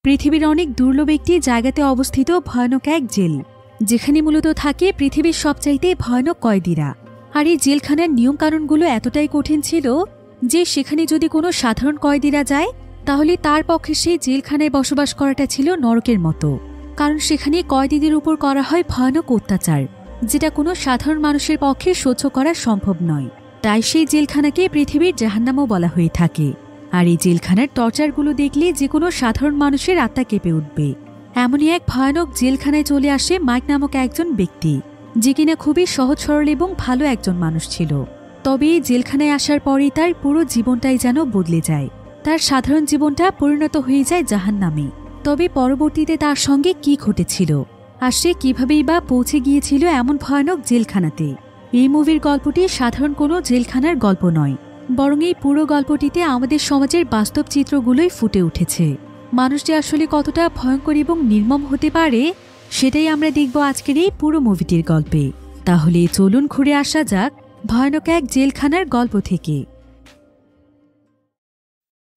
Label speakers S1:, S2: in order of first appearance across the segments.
S1: পৃথিবীর অনেক দুর্লভ একটি জায়গাতে অবস্থিত ভয়ানক এক জেল, যেখানে মূলত থাকে পৃথিবীর সবচাইতে ভয়ানক কয়েদিরা। আর এই জেলখানার নিয়মকানুনগুলো এতটাই কঠিন ছিল যে সেখানে যদি কোনো সাধারণ কয়েদিরা যায় তাহলে তার পক্ষে সেই জেলখানায় বসবাস করাটা ছিল নরকের মতো। কারণ সেখানে কয়েদিদের উপর করা হয় ভয়ানক অত্যাচার, যেটা কোনো সাধারণ মানুষের পক্ষে সহ্য করা সম্ভব নয়। তাই সেই জেলখানাকে পৃথিবীর জাহান্নামও বলা হয়ে থাকে। আর এই জেলখানার টর্চারগুলো দেখলে যে কোনো সাধারণ মানুষের আত্মা কেঁপে উঠবে। এমনই এক ভয়ানক জেলখানায় চলে আসে মাইক নামক একজন ব্যক্তি, যে কিনা খুবই সহজ সরল এবং ভালো একজন মানুষ ছিল। তবে এই জেলখানায় আসার পরেই তার পুরো জীবনটাই যেন বদলে যায়। তার সাধারণ জীবনটা পরিণত হয়ে যায় জাহান্নামে। তবে পরবর্তীতে তার সঙ্গে কি ঘটেছিল আর সে কিভাবেই বা পৌঁছে গিয়েছিল এমন ভয়ানক জেলখানাতে, এই মুভির গল্পটি সাধারণ কোনো জেলখানার গল্প নয়, বরং এই পুরো গল্পটিতে আমাদের সমাজের বাস্তব চিত্রগুলোই ফুটে উঠেছে। মানুষ যে আসলে কতটা ভয়ঙ্কর এবং নির্মম হতে পারে সেটাই আমরা দেখব আজকের এই পুরো মুভিটির গল্পে। তাহলে চলুন ঘুরে আসা যাক ভয়ানক এক জেলখানার গল্প থেকে।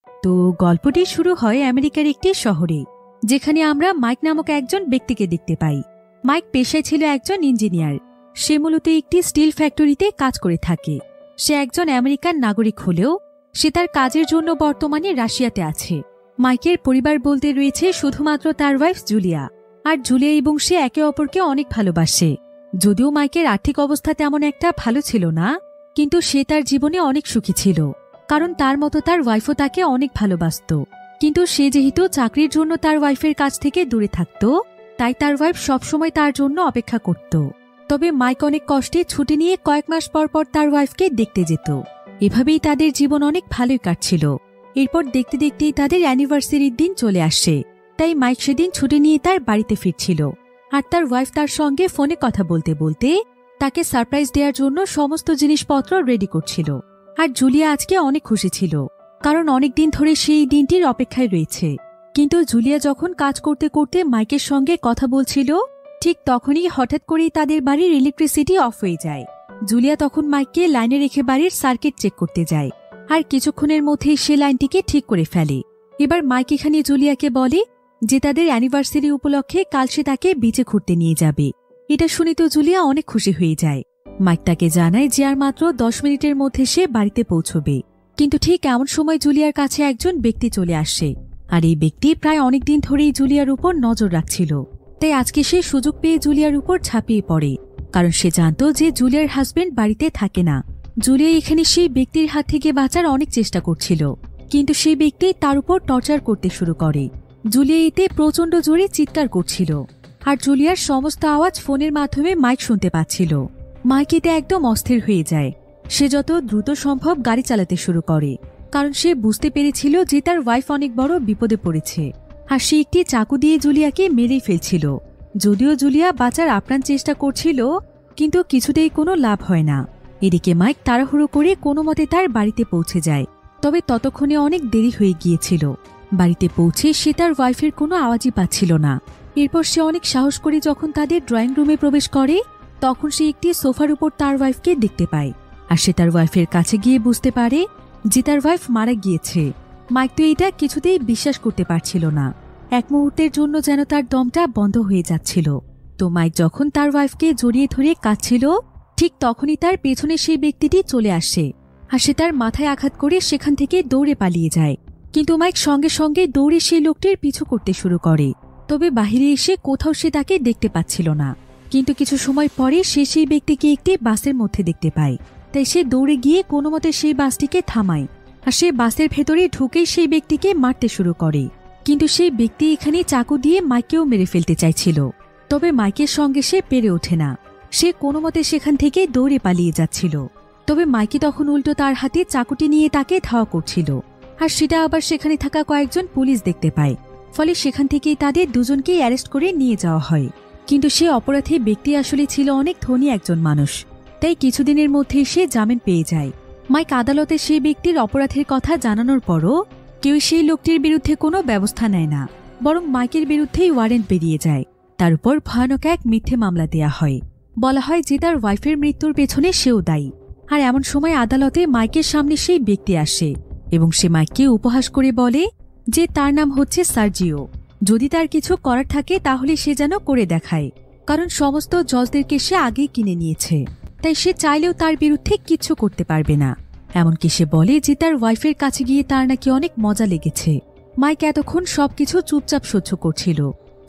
S1: তো গল্পটি শুরু হয় আমেরিকার একটি শহরে, যেখানে আমরা মাইক নামক একজন ব্যক্তিকে দেখতে পাই। মাইক পেশায় ছিল একজন ইঞ্জিনিয়ার। সে মূলত একটি স্টিল ফ্যাক্টরিতে কাজ করে থাকে। সে একজন আমেরিকান নাগরিক হলেও সে তার কাজের জন্য বর্তমানে রাশিয়াতে আছে। মাইকের পরিবার বলতে রয়েছে শুধুমাত্র তার ওয়াইফ জুলিয়া। আর জুলিয়া এবং সে একে অপরকে অনেক ভালোবাসে। যদিও মাইকের আর্থিক অবস্থা তেমন একটা ভালো ছিল না, কিন্তু সে তার জীবনে অনেক সুখী ছিল, কারণ তার মতো তার ওয়াইফও তাকে অনেক ভালোবাসত। কিন্তু সে যেহেতু চাকরির জন্য তার ওয়াইফের কাছ থেকে দূরে থাকত, তাই তার ওয়াইফ সবসময় তার জন্য অপেক্ষা করত। তবে মাইক অনেক কষ্টে ছুটি নিয়ে কয়েক মাস পর পর তার ওয়াইফকে দেখতে যেত। এভাবেই তাদের জীবন অনেক ভালোই কাটছিল। এরপর দেখতে দেখতেই তাদের অ্যানিভার্সারির দিন চলে আসে। তাই মাইক সেদিন ছুটি নিয়ে তার বাড়িতে ফিরছিল। আর তার ওয়াইফ তার সঙ্গে ফোনে কথা বলতে বলতে তাকে সারপ্রাইজ দেওয়ার জন্য সমস্ত জিনিসপত্র রেডি করছিল। আর জুলিয়া আজকে অনেক খুশি ছিল, কারণ অনেকদিন ধরে সেই দিনটির অপেক্ষায় রয়েছে। কিন্তু জুলিয়া যখন কাজ করতে করতে মাইকের সঙ্গে কথা বলছিল, ঠিক তখনই হঠাৎ করেই তাদের বাড়ির ইলেকট্রিসিটি অফ হয়ে যায়। জুলিয়া তখন মাইককে লাইনে রেখে বাড়ির সার্কিট চেক করতে যায়। আর কিছুক্ষণের মধ্যেই সে লাইনটিকে ঠিক করে ফেলে। এবার মাইক এখানে জুলিয়াকে বলে যে তাদের অ্যানিভার্সারি উপলক্ষে কাল সে তাকে বিচে ঘুরতে নিয়ে যাবে। এটা শুনে তো জুলিয়া অনেক খুশি হয়ে যায়। মাইক তাকে জানায় যে আর মাত্র 10 মিনিটের মধ্যে সে বাড়িতে পৌঁছবে। কিন্তু ঠিক এমন সময় জুলিয়ার কাছে একজন ব্যক্তি চলে আসে। আর এই ব্যক্তি প্রায় অনেকদিন ধরেই জুলিয়ার উপর নজর রাখছিল। তাই আজকে সে সুযোগ পেয়ে জুলিয়ার উপর ঝাঁপিয়ে পড়ে, কারণ সে জানত যে জুলিয়ার হাজবেন্ড বাড়িতে থাকে না। জুলিয়া এখানে সেই ব্যক্তির হাত থেকে বাঁচার অনেক চেষ্টা করছিল, কিন্তু সেই ব্যক্তি তার উপর টর্চার করতে শুরু করে। জুলিয়া এতে প্রচণ্ড জোরে চিৎকার করছিল, আর জুলিয়ার সমস্ত আওয়াজ ফোনের মাধ্যমে মাইক শুনতে পাচ্ছিল। মাইক এতে একদম অস্থির হয়ে যায়। সে যত দ্রুত সম্ভব গাড়ি চালাতে শুরু করে, কারণ সে বুঝতে পেরেছিল যে তার ওয়াইফ অনেক বড় বিপদে পড়েছে। আর সে একটি চাকু দিয়ে জুলিয়াকে মেরেই ফেলছিল। যদিও জুলিয়া বাঁচার আপ্রাণ চেষ্টা করছিল, কিন্তু কিছুতেই কোনো লাভ হয় না। এদিকে মাইক তাড়াহুড়ো করে কোনো মতে তার বাড়িতে পৌঁছে যায়। তবে ততক্ষণে অনেক দেরি হয়ে গিয়েছিল। বাড়িতে পৌঁছে সে তার ওয়াইফের কোনো আওয়াজই পাচ্ছিল না। এরপর সে অনেক সাহস করে যখন তাদের ড্রয়িং রুমে প্রবেশ করে, তখন সে একটি সোফার উপর তার ওয়াইফকে দেখতে পায়। আর সে তার ওয়াইফের কাছে গিয়ে বুঝতে পারে যে তার ওয়াইফ মারা গিয়েছে। মাইক তো এটা কিছুতেই বিশ্বাস করতে পারছিল না। এক মুহূর্তের জন্য যেন তার দমটা বন্ধ হয়ে যাচ্ছিল। তো মাইক যখন তার ওয়াইফকে জড়িয়ে ধরে কাঁদছিল, ঠিক তখনই তার পেছনে সেই ব্যক্তিটি চলে আসে। আর সে তার মাথায় আঘাত করে সেখান থেকে দৌড়ে পালিয়ে যায়। কিন্তু মাইক সঙ্গে সঙ্গে দৌড়ে সেই লোকটির পিছু করতে শুরু করে। তবে বাহিরে এসে কোথাও সে তাকে দেখতে পাচ্ছিল না। কিন্তু কিছু সময় পরে সে সেই ব্যক্তিকে একটি বাসের মধ্যে দেখতে পায়। তাই সে দৌড়ে গিয়ে কোনো মতে সেই বাসটিকে থামায়। আর সে বাসের ভেতরে ঢুকেই সেই ব্যক্তিকে মারতে শুরু করে। কিন্তু সেই ব্যক্তি এখানে চাকু দিয়ে মাইককেও মেরে ফেলতে চাইছিল। তবে মাইকের সঙ্গে সে পেরে ওঠে না। সে কোনো মতে সেখান থেকে দৌড়ে পালিয়ে যাচ্ছিল। তবে মাইকি তখন উল্টো তার হাতে চাকুটি নিয়ে তাকে ধাওয়া করছিল। আর সেটা আবার সেখানে থাকা কয়েকজন পুলিশ দেখতে পায়। ফলে সেখান থেকেই তাদের দুজনকেই অ্যারেস্ট করে নিয়ে যাওয়া হয়। কিন্তু সে অপরাধী ব্যক্তি আসলে ছিল অনেক ধনী একজন মানুষ। তাই কিছুদিনের মধ্যেই সে জামিন পেয়ে যায়। মাইক আদালতে সেই ব্যক্তির অপরাধের কথা জানানোর পরও কেউ সেই লোকটির বিরুদ্ধে কোনো ব্যবস্থা নেয় না, বরং মাইকের বিরুদ্ধেই ওয়ারেন্ট বেরিয়ে যায়। তার উপর ভয়ানক এক মিথ্যে মামলা দেয়া হয়। বলা হয় যে তার ওয়াইফের মৃত্যুর পেছনে সেও দায়ী। আর এমন সময় আদালতে মাইকের সামনে সেই ব্যক্তি আসে এবং সে মাইককে উপহাস করে বলে যে তার নাম হচ্ছে সার্জিও। আর সে তার ওয়াইফের মৃত্যুর পেছনে দায়ী। আর এমন সময় আদালতে মাইকের সামনে সেই ব্যক্তি আসে এবং সে মাইককে উপহাস করে বলে যে তার নাম হচ্ছে সার্জিও। আর সে তার ওয়াইফের মৃত্যুর পেছনে দায়ী। আর এমন সময় আদালতে মাইকের সামনে সেই ব্যক্তি আসে এবং সে মাইককে উপহাস করে বলে যে তার নাম হচ্ছে সার্জিও। যদি তার কিছু করার থাকে তাহলে সে যেন করে দেখায়, কারণ সমস্ত জজদেরকে সে আগেই কিনে নিয়েছে, তাই সে চাইলেও তার বিরুদ্ধে কিচ্ছু করতে পারবে না। এমনকি সে বলে যে তার ওয়াইফের কাছে গিয়ে তার নাকি অনেক মজা লেগেছে। মাইক এতক্ষণ সবকিছু চুপচাপ সহ্য করছিল,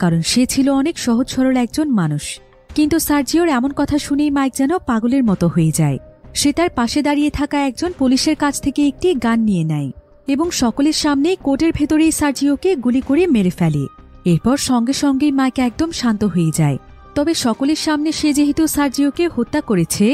S1: কারণ সে ছিল অনেক সহজ সরল একজন মানুষ। কিন্তু সার্জিওর এমন কথা শুনেই মাইক যেন পাগলের মতো হয়ে যায়। সে তার পাশে দাঁড়িয়ে থাকা একজন পুলিশের কাছ থেকে একটি গান নিয়ে নেয় এবং সকলের সামনে কোর্টের ভেতরেই সার্জিওকে গুলি করে মেরে ফেলে। এরপর সঙ্গে সঙ্গেই মাইক একদম শান্ত হয়ে যায়। তবে সকলের সামনে সে যেহেতু সার্জিওকে হত্যা করেছে,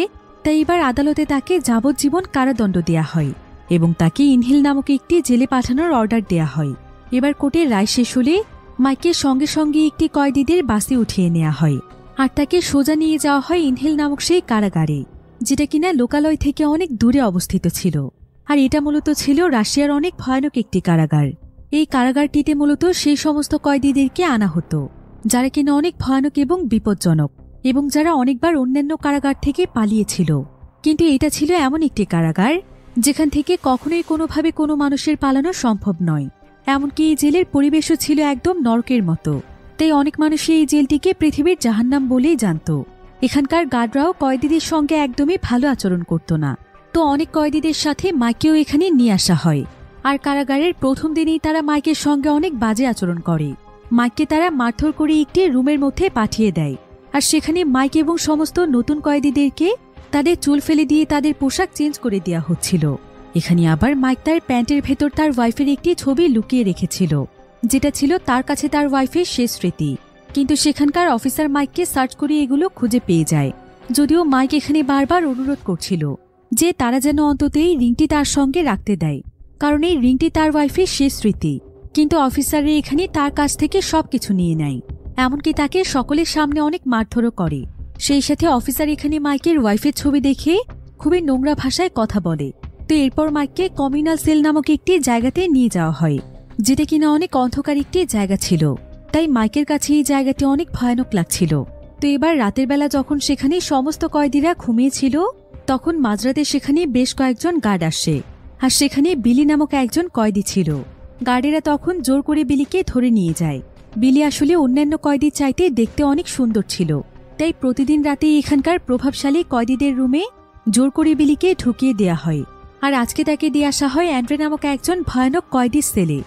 S1: তাই এবার আদালতে তাকে যাবজ্জীবন কারাদণ্ড দেয়া হয় এবং তাকে ইনহেল নামক একটি জেলে পাঠানোর অর্ডার দেয়া হয়। এবার কোর্টের রায় শেষ হলে মাইকের সঙ্গে সঙ্গে একটি কয়েদিদের বাসে উঠিয়ে নেওয়া হয় আর তাকে সোজা নিয়ে যাওয়া হয় ইনহেল নামক সেই কারাগারে, যেটা কিনা লোকালয় থেকে অনেক দূরে অবস্থিত ছিল। আর এটা মূলত ছিল রাশিয়ার অনেক ভয়ানক একটি কারাগার। এই কারাগারটিতে মূলত সেই সমস্ত কয়েদিদেরকে আনা হতো যারা কিনা অনেক ভয়ানক এবং বিপজ্জনক এবং যারা অনেকবার অন্যান্য কারাগার থেকে পালিয়েছিল। কিন্তু এটা ছিল এমন একটি কারাগার যেখান থেকে কখনোই কোনোভাবে কোনো মানুষের পালানো সম্ভব নয়। এমনকি এই জেলের পরিবেশও ছিল একদম নরকের মতো, তাই অনেক মানুষই এই জেলটিকে পৃথিবীর জাহান্নাম বলেই জানত। এখানকার গার্ডরাও কয়েদিদের সঙ্গে একদমই ভালো আচরণ করত না, তো অনেক কয়েদিদের সাথে মাইকেও এখানে নিয়ে আসা হয়। আর কারাগারের প্রথম দিনেই তারা মাইকের সঙ্গে অনেক বাজে আচরণ করে। মাইককে তারা মারধর করে একটি রুমের মধ্যে পাঠিয়ে দেয়, আর সেখানে মাইক এবং সমস্ত নতুন কয়েদিদেরকে তাদের চুল ফেলে দিয়ে তাদের পোশাক চেঞ্জ করে দেওয়া হচ্ছিল। এখানে আবার মাইক তার প্যান্টের ভেতর তার ওয়াইফের একটি ছবি লুকিয়ে রেখেছিল, যেটা ছিল তার কাছে তার ওয়াইফের শেষ স্মৃতি। কিন্তু সেখানকার অফিসার মাইককে সার্চ করে এগুলো খুঁজে পেয়ে যায়, যদিও মাইক এখানে বারবার অনুরোধ করছিল যে তারা যেন অন্তত এই রিংটি তার সঙ্গে রাখতে দেয়, কারণ এই রিংটি তার ওয়াইফের শেষ স্মৃতি। কিন্তু অফিসাররা এখানে তার কাছ থেকে সবকিছু নিয়ে নেয়, এমনকি তাকে সকলের সামনে অনেক মারধরও করে। সেই সাথে অফিসার এখানে মাইকের ওয়াইফের ছবি দেখে খুবই নোংরা ভাষায় কথা বলে। তো এরপর মাইককে কমিউনাল সেল নামক একটি জায়গাতে নিয়ে যাওয়া হয়, যেটা কিনা অনেক অন্ধকার একটি জায়গা ছিল। তাই মাইকের কাছে এই জায়গাটি অনেক ভয়ানক লাগছিল। তো এবার রাতের বেলা যখন সেখানে সমস্ত কয়েদিরা ঘুমিয়েছিল, তখন মাঝরাতে সেখানে বেশ কয়েকজন গার্ড আসে, আর সেখানে বিলি নামক একজন কয়েদি ছিল। গার্ডেরা তখন জোর করে বিলিকে ধরে নিয়ে যায়। বিলি আসলে অন্যান্য কয়েদির চাইতে দেখতে অনেক সুন্দর ছিল, তাই প্রতিদিন রাতে এখানকার প্রভাবশালী কয়েদিদের রুমে জোর করে বিলিকে ঢুকিয়ে দেয়া হয়। আর আজকে তাকে দিয়ে আসা হয় অ্যান্ড্রে নামক একজন ভয়ানক কয়েদির সেলে,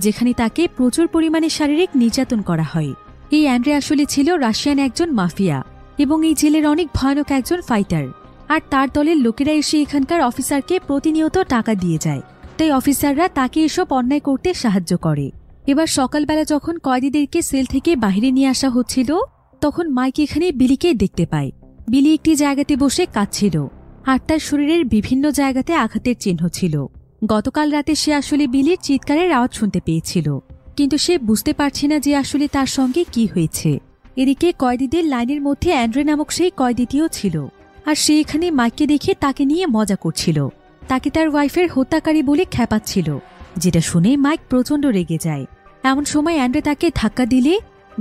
S1: যেখানে তাকে প্রচুর পরিমাণে শারীরিক নির্যাতন করা হয়। এই অ্যান্ড্রে আসলে ছিল রাশিয়ান একজন মাফিয়া এবং এই জেলের অনেক ভয়ানক একজন ফাইটার। আর তার দলের লোকেরা এসে এখানকার অফিসারকে প্রতিনিয়ত টাকা দিয়ে যায়, তাই অফিসাররা তাকে এসব অন্যায় করতে সাহায্য করে। এবার সকালবেলা যখন কয়েদিদেরকে সেল থেকে বাহিরে নিয়ে আসা হচ্ছিল, তখন মাইক এখানে বিলিকে দেখতে পায়। বিলি একটি জায়গাতে বসে কাঁদছিল, আর তার শরীরের বিভিন্ন জায়গাতে আঘাতের চিহ্ন ছিল। গতকাল রাতে সে আসলে বিলির চিৎকারের আওয়াজ শুনতে পেয়েছিল, কিন্তু সে বুঝতে পারছে না যে আসলে তার সঙ্গে কি হয়েছে। এদিকে কয়েদিদের লাইনের মধ্যে অ্যান্ড্রে নামক সেই কয়েদিটিও ছিল, আর সে এখানে মাইককে দেখে তাকে নিয়ে মজা করছিল, তাকে তার ওয়াইফের হত্যাকারী বলে খ্যাপাচ্ছিল, যেটা শুনে মাইক প্রচণ্ড রেগে যায়। এমন সময় অ্যান্ড্রে তাকে ধাক্কা দিলে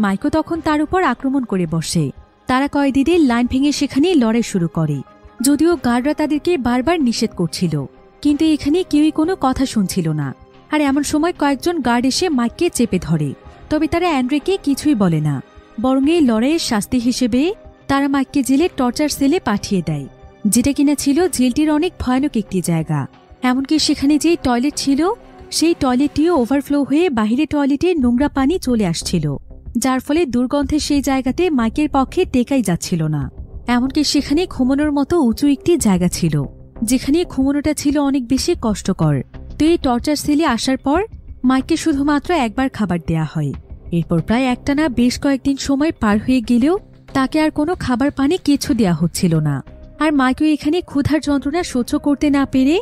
S1: মাইকও তখন তার উপর আক্রমণ করে বসে। তারা কয়েদিদের লাইন ভেঙে সেখানে লড়াই শুরু করে, যদিও গার্ডরা তাদেরকে বারবার নিষেধ করছিল, কিন্তু এখানে কেউই কোনো কথা শুনছিল না। আর এমন সময় কয়েকজন গার্ড এসে মাইককে চেপে ধরে, তবে তারা অ্যান্ড্রেকে কিছুই বলে না, বরং এই লড়াইয়ের শাস্তি হিসেবে তারা মাইককে জেলের টর্চার সেলে পাঠিয়ে দেয়, যেটা কিনা ছিল জেলটির অনেক ভয়ানক একটি জায়গা। এমনকি সেখানে যেই টয়লেট ছিল, সেই টয়লেটটিও ওভারফ্লো হয়ে বাহিরে টয়লেটে নোংরা পানি চলে আসছিল, যার ফলে দুর্গন্ধে সেই জায়গাতে মাইকের পক্ষে টেকাই যাচ্ছিল না। এমনকি সেখানে ঘুমানোর মতো উঁচু একটি জায়গা ছিল, যেখানে ঘুমানোটা ছিল অনেক বেশি কষ্টকর। তো এই টর্চার সেলে আসার পর মাইককে শুধুমাত্র একবার খাবার দেয়া হয়। এরপর প্রায় একটানা বেশ কয়েকদিন সময় পার হয়ে গেলেও তাকে আর কোনো খাবার পানি কিছু দেয়া হচ্ছিল না। আর মাইকও এখানে ক্ষুধার যন্ত্রণা সহ্য করতে না পেরে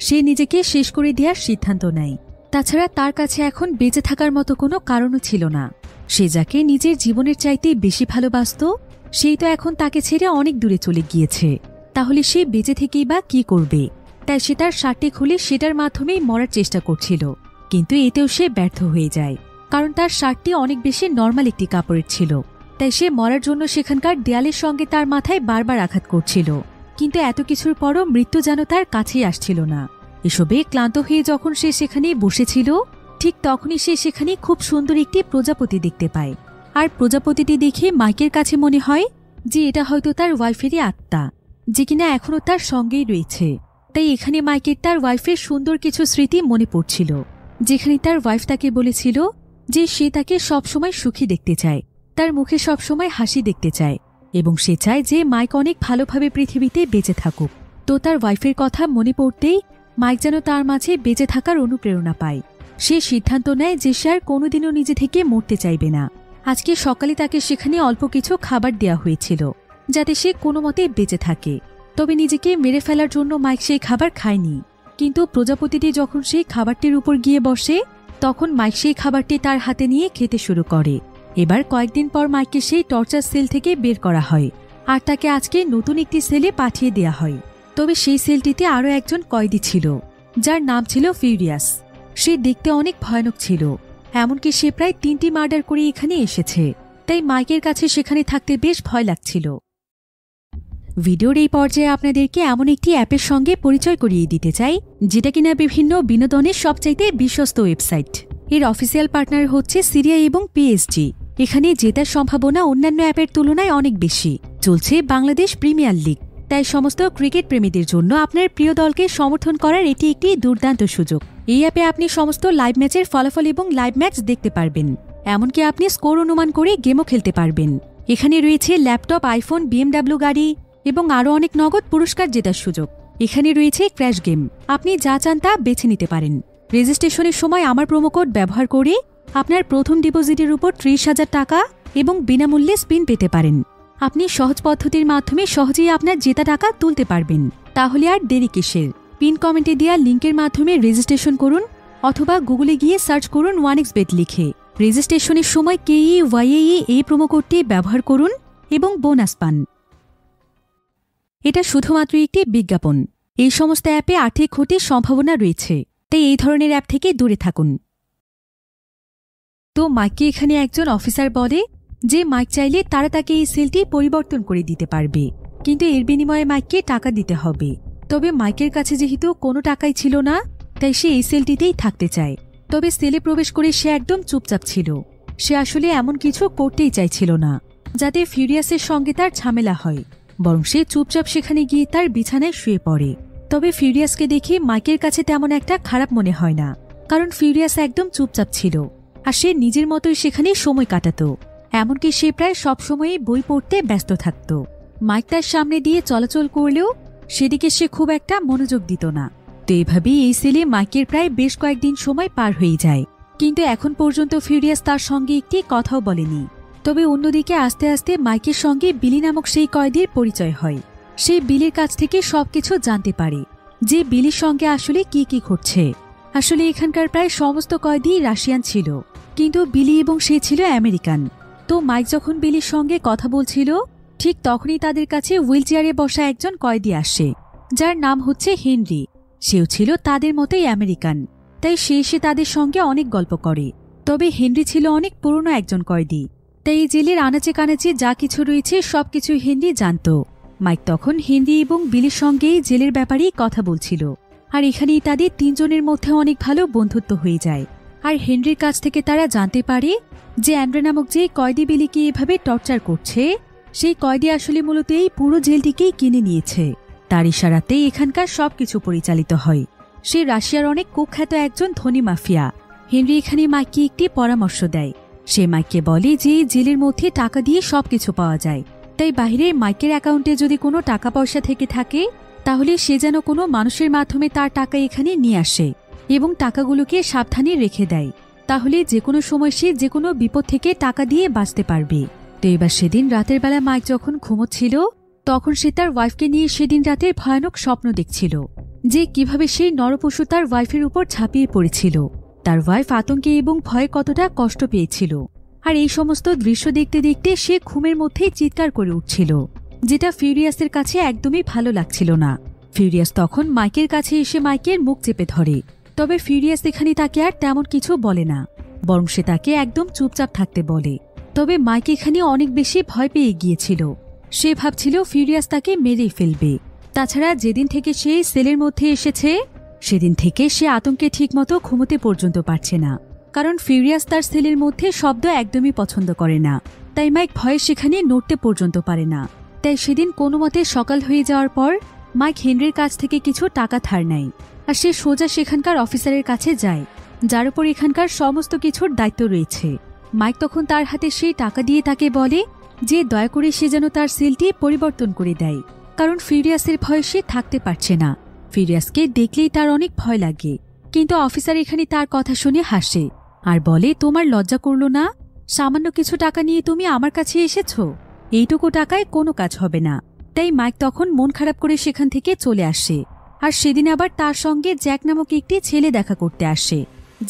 S1: সে নিজেকে শেষ করে দেওয়ার সিদ্ধান্ত নেয়। তাছাড়া তার কাছে এখন বেঁচে থাকার মতো কোনো কারণও ছিল না। সে যাকে নিজের জীবনের চাইতে বেশি ভালোবাসত, সেই তো এখন তাকে ছেড়ে অনেক দূরে চলে গিয়েছে। তাহলে সে বেঁচে থেকেই বা কি করবে? তাই সে তার শার্টটি খুলে সেটার মাধ্যমেই মরার চেষ্টা করছিল, কিন্তু এতেও সে ব্যর্থ হয়ে যায়, কারণ তার শার্টটি অনেক বেশি নর্মাল একটি কাপড়ের ছিল। তাই সে মরার জন্য সেখানকার দেয়ালের সঙ্গে তার মাথায় বারবার আঘাত করছিল, কিন্তু এত কিছুর পরও মৃত্যু যেন তার কাছেই আসছিল না। এসবে ক্লান্ত হয়ে যখন সে সেখানে বসেছিল, ঠিক তখনই সে সেখানে খুব সুন্দর একটি প্রজাপতি দেখতে পায়। আর প্রজাপতিটি দেখে মাইকের কাছে মনে হয় যে এটা হয়তো তার ওয়াইফেরই আত্মা, যে কিনা এখনও তার সঙ্গেই রয়েছে। তাই এখানে মাইকের তার ওয়াইফের সুন্দর কিছু স্মৃতি মনে পড়ছিল, যেখানে তার ওয়াইফ তাকে বলেছিল যে সে তাকে সবসময় সুখী দেখতে চায়, তার মুখে সবসময় হাসি দেখতে চায়, এবং সে চায় যে মাইক অনেক ভালোভাবে পৃথিবীতে বেঁচে থাকুক। তো তার ওয়াইফের কথা মনে পড়তেই মাইক যেন তার মাঝে বেঁচে থাকার অনুপ্রেরণা পায়। সে সিদ্ধান্ত নেয় যে সে আর কোনোদিনও নিজে থেকে মরতে চাইবে না। আজকে সকালে তাকে সেখানে অল্প কিছু খাবার দেওয়া হয়েছিল যাতে সে কোনো মতে বেঁচে থাকে। তবে নিজেকে মেরে ফেলার জন্য মাইক সেই খাবার খায়নি। কিন্তু প্রজাপতিটি যখন সেই খাবারটির উপর গিয়ে বসে, তখন মাইক সেই খাবারটি তার হাতে নিয়ে খেতে শুরু করে। এবার কয়েকদিন পর মাইককে সেই টর্চার সেল থেকে বের করা হয়, আর তাকে আজকে নতুন একটি সেলে পাঠিয়ে দেয়া হয়। তবে সেই সেলটিতে আরও একজন কয়েদি ছিল, যার নাম ছিল ফিউরিয়াস। সে দেখতে অনেক ভয়ানক ছিল, এমনকি সে প্রায় 3টি মার্ডার করে এখানে এসেছে। তাই মাইকের কাছে সেখানে থাকতে বেশ ভয় লাগছিল। ভিডিওর এই পর্যায়ে আপনাদেরকে এমন একটি অ্যাপের সঙ্গে পরিচয় করিয়ে দিতে চাই, যেটা কিনা বিভিন্ন বিনোদনের সবচাইতে বিশ্বস্ত ওয়েবসাইট। এর অফিসিয়াল পার্টনার হচ্ছে সিরিয়া এবং পিএসজি। এখানে জেতার সম্ভাবনা অন্যান্য অ্যাপের তুলনায় অনেক বেশি। চলছে বাংলাদেশ প্রিমিয়ার লিগ, তাই সমস্ত ক্রিকেট প্রেমীদের জন্য আপনার প্রিয় দলকে সমর্থন করার এটি একটি দুর্দান্ত সুযোগ। এই অ্যাপে আপনি সমস্ত লাইভ ম্যাচের ফলাফল এবং লাইভ ম্যাচ দেখতে পারবেন, এমনকি আপনি স্কোর অনুমান করে গেমও খেলতে পারবেন। এখানে রয়েছে ল্যাপটপ, আইফোন, বিএমডাব্লিউ গাড়ি এবং আরও অনেক নগদ পুরস্কার জেতার সুযোগ। এখানে রয়েছে ক্র্যাশ গেম, আপনি যা চান তা বেছে নিতে পারেন। রেজিস্ট্রেশনের সময় আমার প্রোমো কোড ব্যবহার করে আপনার প্রথম ডিপোজিটের উপর 30,000 টাকা এবং বিনামূল্যে স্পিন পেতে পারেন। আপনি সহজ পদ্ধতির মাধ্যমে সহজেই আপনার জেতা টাকা তুলতে পারবেন। তাহলে আর দেরি কিসের? পিন কমেন্টে দেওয়া লিঙ্কের মাধ্যমে রেজিস্ট্রেশন করুন, অথবা গুগলে গিয়ে সার্চ করুন 1xbet লিখে। রেজিস্ট্রেশনের সময় KEYAE এই প্রোমো কোডটি ব্যবহার করুন এবং বোনাস পান। এটা শুধুমাত্র একটি বিজ্ঞাপন। এই সমস্ত অ্যাপে আর্থিক ক্ষতির সম্ভাবনা রয়েছে, তাই এই ধরনের অ্যাপ থেকে দূরে থাকুন। তো মাইককে এখানে একজন অফিসার বলে যে মাইক চাইলে তারা তাকে এই সেলটি পরিবর্তন করে দিতে পারবে, কিন্তু এর বিনিময়ে মাইককে টাকা দিতে হবে। তবে মাইকের কাছে যেহেতু কোনো টাকাই ছিল না, তাই সে এই সেলটিতেই থাকতে চায়। তবে সেলে প্রবেশ করে সে একদম চুপচাপ ছিল। সে আসলে এমন কিছু করতেই চাইছিল না যাতে ফিউরিয়াসের সঙ্গে তার ঝামেলা হয়, বরং সে চুপচাপ সেখানে গিয়ে তার বিছানায় শুয়ে পড়ে। তবে ফিউরিয়াসকে দেখে মাইকের কাছে তেমন একটা খারাপ মনে হয় না, কারণ ফিউরিয়াস একদম চুপচাপ ছিল আর সে নিজের মতোই সেখানে সময় কাটাত। এমনকি সে প্রায় সবসময়ই বই পড়তে ব্যস্ত থাকত। মাইক তার সামনে দিয়ে চলাচল করলেও সেদিকে সে খুব একটা মনোযোগ দিত না। তো এভাবেই এই সেলে মাইকের প্রায় বেশ কয়েকদিন সময় পার হয়ে যায়, কিন্তু এখন পর্যন্ত ফিউরিয়াস তার সঙ্গে একটি কথাও বলেনি। তবে অন্যদিকে আস্তে আস্তে মাইকের সঙ্গে বিলি নামক সেই কয়েদির পরিচয় হয়। সেই বিলির কাছ থেকে সবকিছু জানতে পারে যে বিলির সঙ্গে আসলে কি কি ঘটছে। আসলে এখানকার প্রায় সমস্ত কয়েদি রাশিয়ান ছিল, কিন্তু বিলি এবং সে ছিল আমেরিকান। তো মাইক যখন বিলির সঙ্গে কথা বলছিল, ঠিক তখনই তাদের কাছে হুইল চেয়ারে বসা একজন কয়েদি আসে, যার নাম হচ্ছে হেনরি। সেও ছিল তাদের মতোই আমেরিকান, তাই সে এসে তাদের সঙ্গে অনেক গল্প করে। তবে হেনরি ছিল অনেক পুরনো একজন কয়েদি, তাই এই জেলের আনাচে কানাচে যা কিছু রয়েছে সবকিছুই হেনরি জানত। মাইক তখন হেনরি এবং বিলির সঙ্গেই জেলের ব্যাপারেই কথা বলছিল, আর এখানেই তাদের 3 জনের মধ্যে অনেক ভালো বন্ধুত্ব হয়ে যায়। আর হেনরির কাছ থেকে তারা জানতে পারে যে অ্যান্ড্রে নামক যে কয়েদি বিলিকে এভাবে টর্চার করছে, সেই কয়েদি আসলে মূলত এই পুরো জেলটিকেই কিনে নিয়েছে। তার ইশারাতেই এখানকার সবকিছু পরিচালিত হয়। সে রাশিয়ার অনেক কুখ্যাত একজন ধনী মাফিয়া। হেনরি এখানে মাইককে একটি পরামর্শ দেয়। সে মাইককে বলে যে জেলের মধ্যে টাকা দিয়ে সবকিছু পাওয়া যায়, তাই বাহিরের মাইকের অ্যাকাউন্টে যদি কোনো টাকা পয়সা থেকে থাকে, তাহলে সে যেন কোনো মানুষের মাধ্যমে তার টাকা এখানে নিয়ে আসে এবং টাকাগুলোকে সাবধানে রেখে দেয়। তাহলে যে কোনো সময় সে যে কোনো বিপদ থেকে টাকা দিয়ে বাঁচতে পারবে। তো এবার সেদিন রাতের বেলা মাইক যখন ঘুমোচ্ছিল, তখন সে তার ওয়াইফকে নিয়ে সেদিন রাতের ভয়ানক স্বপ্ন দেখছিল, যে কিভাবে সেই নরপশু তার ওয়াইফের উপর ঝাঁপিয়ে পড়েছিল। তার ওয়াইফ আতঙ্কে এবং ভয়ে কতটা কষ্ট পেয়েছিল। আর এই সমস্ত দৃশ্য দেখতে দেখতে সে ঘুমের মধ্যেই চিৎকার করে উঠছিল, যেটা ফিউরিয়াসের কাছে একদমই ভালো লাগছিল না। ফিউরিয়াস তখন মাইকের কাছে এসে মাইকের মুখ চেপে ধরে। তবে ফিউরিয়াস এখানে তাকে আর তেমন কিছু বলে না, বরং সে তাকে একদম চুপচাপ থাকতে বলে। তবে মাইক এখানে অনেক বেশি ভয় পেয়ে গিয়েছিল। সে ভাবছিল ফিউরিয়াস তাকে মেরেই ফেলবে। তাছাড়া যেদিন থেকে সে সেলের মধ্যে এসেছে, সেদিন থেকে সে আতঙ্কে ঠিকমতো ঘুমোতে পর্যন্ত পারছে না। কারণ ফিউরিয়াস তার সেলের মধ্যে শব্দ একদমই পছন্দ করে না। তাই মাইক ভয়ে সেখানে নড়তে পর্যন্ত পারে না। তাই সেদিন কোনো মতে সকাল হয়ে যাওয়ার পর মাইক হেনরির কাছ থেকে কিছু টাকা ধার নেয়, আর সে সোজা সেখানকার অফিসারের কাছে যায়, যার উপর এখানকার সমস্ত কিছুর দায়িত্ব রয়েছে। মাইক তখন তার হাতে সেই টাকা দিয়ে তাকে বলে যে দয়া করে সে যেন তার সেলটি পরিবর্তন করে দেয়, কারণ ফিউরিয়াসের ভয়ে সে থাকতে পারছে না। ফিউরিয়াসকে দেখলেই তার অনেক ভয় লাগে, কিন্তু অফিসার এখানে তার কথা শুনে হাসে আর বলে, তোমার লজ্জা করল না? সামান্য কিছু টাকা নিয়ে তুমি আমার কাছে এসেছ? এইটুকু টাকায় কোনো কাজ হবে না। তাই মাইক তখন মন খারাপ করে সেখান থেকে চলে আসে। আর সেদিন আবার তার সঙ্গে জ্যাক নামক একটি ছেলে দেখা করতে আসে।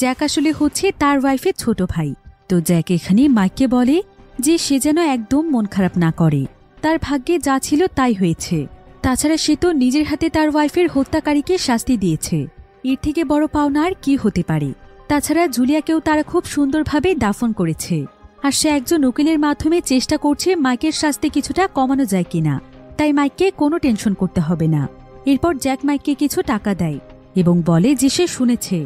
S1: জ্যাক আসলে হচ্ছে তার ওয়াইফের ছোট ভাই। তো জ্যাক এখানে মাইককে বলে যে সে যেন একদম মন খারাপ না করে, তার ভাগ্যে যা ছিল তাই হয়েছে। তাছাড়া সে তো নিজের হাতে তার ওয়াইফের হত্যাকারীকে শাস্তি দিয়েছে, এর থেকে বড় পাওনা আর কি হতে পারে। তাছাড়া জুলিয়াকেও তারা খুব সুন্দরভাবে দাফন করেছে, আর সে একজন উকিলের মাধ্যমে চেষ্টা করছে মাইকের শাস্তি কিছুটা কমানো যায় কিনা। তাই মাইককে কোনো টেনশন করতে হবে না। এরপর জ্যাক মাইককে কিছু টাকা দেয় এবং বলে যে সে শুনেছে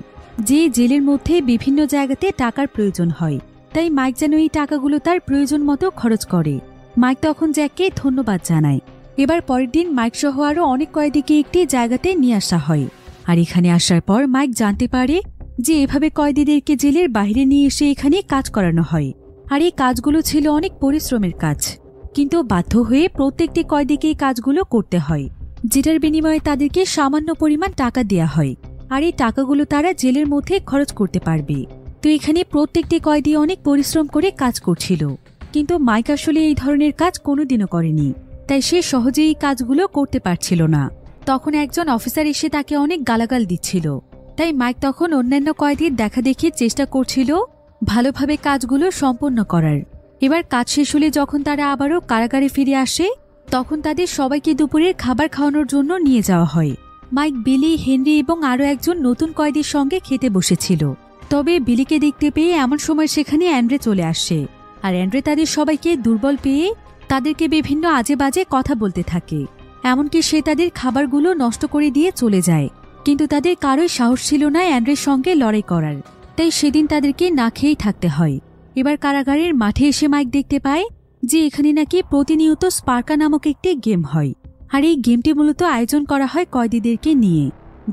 S1: যে জেলের মধ্যে বিভিন্ন জায়গাতে টাকার প্রয়োজন হয়, তাই মাইক যেন এই টাকাগুলো তার প্রয়োজন মতো খরচ করে। মাইক তখন জ্যাককে ধন্যবাদ জানায়। এবার পরের দিন মাইক সহ আরও অনেক কয়েদিকে একটি জায়গাতে নিয়ে আসা হয়। আর এখানে আসার পর মাইক জানতে পারে যে এভাবে কয়েদিদেরকে জেলের বাইরে নিয়ে এসে এখানে কাজ করানো হয়। আর এই কাজগুলো ছিল অনেক পরিশ্রমের কাজ, কিন্তু বাধ্য হয়ে প্রত্যেকটি কয়েদিকে এই কাজগুলো করতে হয়, যেটার বিনিময়ে তাদেরকে সামান্য পরিমাণ টাকা দেয়া হয়। আর এই টাকাগুলো তারা জেলের মধ্যে খরচ করতে পারবে। তো এখানে প্রত্যেকটি কয়েদি অনেক পরিশ্রম করে কাজ করছিল, কিন্তু মাইক আসলে এই ধরনের কাজ কোনোদিনও করেনি, তাই সে সহজেই এই কাজগুলো করতে পারছিল না। তখন একজন অফিসার এসে তাকে অনেক গালাগাল দিচ্ছিল। তাই মাইক তখন অন্যান্য কয়েদির দেখা দেখির চেষ্টা করছিল ভালোভাবে কাজগুলো সম্পন্ন করার। এবার কাজ শেষ হলে যখন তারা আবারও কারাগারে ফিরে আসে, তখন তাদের সবাইকে দুপুরের খাবার খাওয়ানোর জন্য নিয়ে যাওয়া হয়। মাইক, বিলি, হেনরি এবং আরও একজন নতুন কয়েদির সঙ্গে খেতে বসেছিল। তবে বিলিকে দেখতে পেয়ে এমন সময় সেখানে অ্যান্ড্রে চলে আসে। আর অ্যান্ড্রে তাদের সবাইকে দুর্বল পেয়ে তাদেরকে বিভিন্ন আজে বাজে কথা বলতে থাকে। এমনকি সে তাদের খাবারগুলো নষ্ট করে দিয়ে চলে যায়। কিন্তু তাদের কারোই সাহস ছিল না অ্যান্ড্রের সঙ্গে লড়াই করার, তাই সেদিন তাদেরকে না খেয়েই থাকতে হয়। এবার কারাগারের মাঠে এসে মাইক দেখতে পায় যে এখানে নাকি প্রতিনিয়ত স্পার্কা নামক একটি গেম হয়। আর এই গেমটি মূলত আয়োজন করা হয় কয়েদিদেরকে নিয়ে,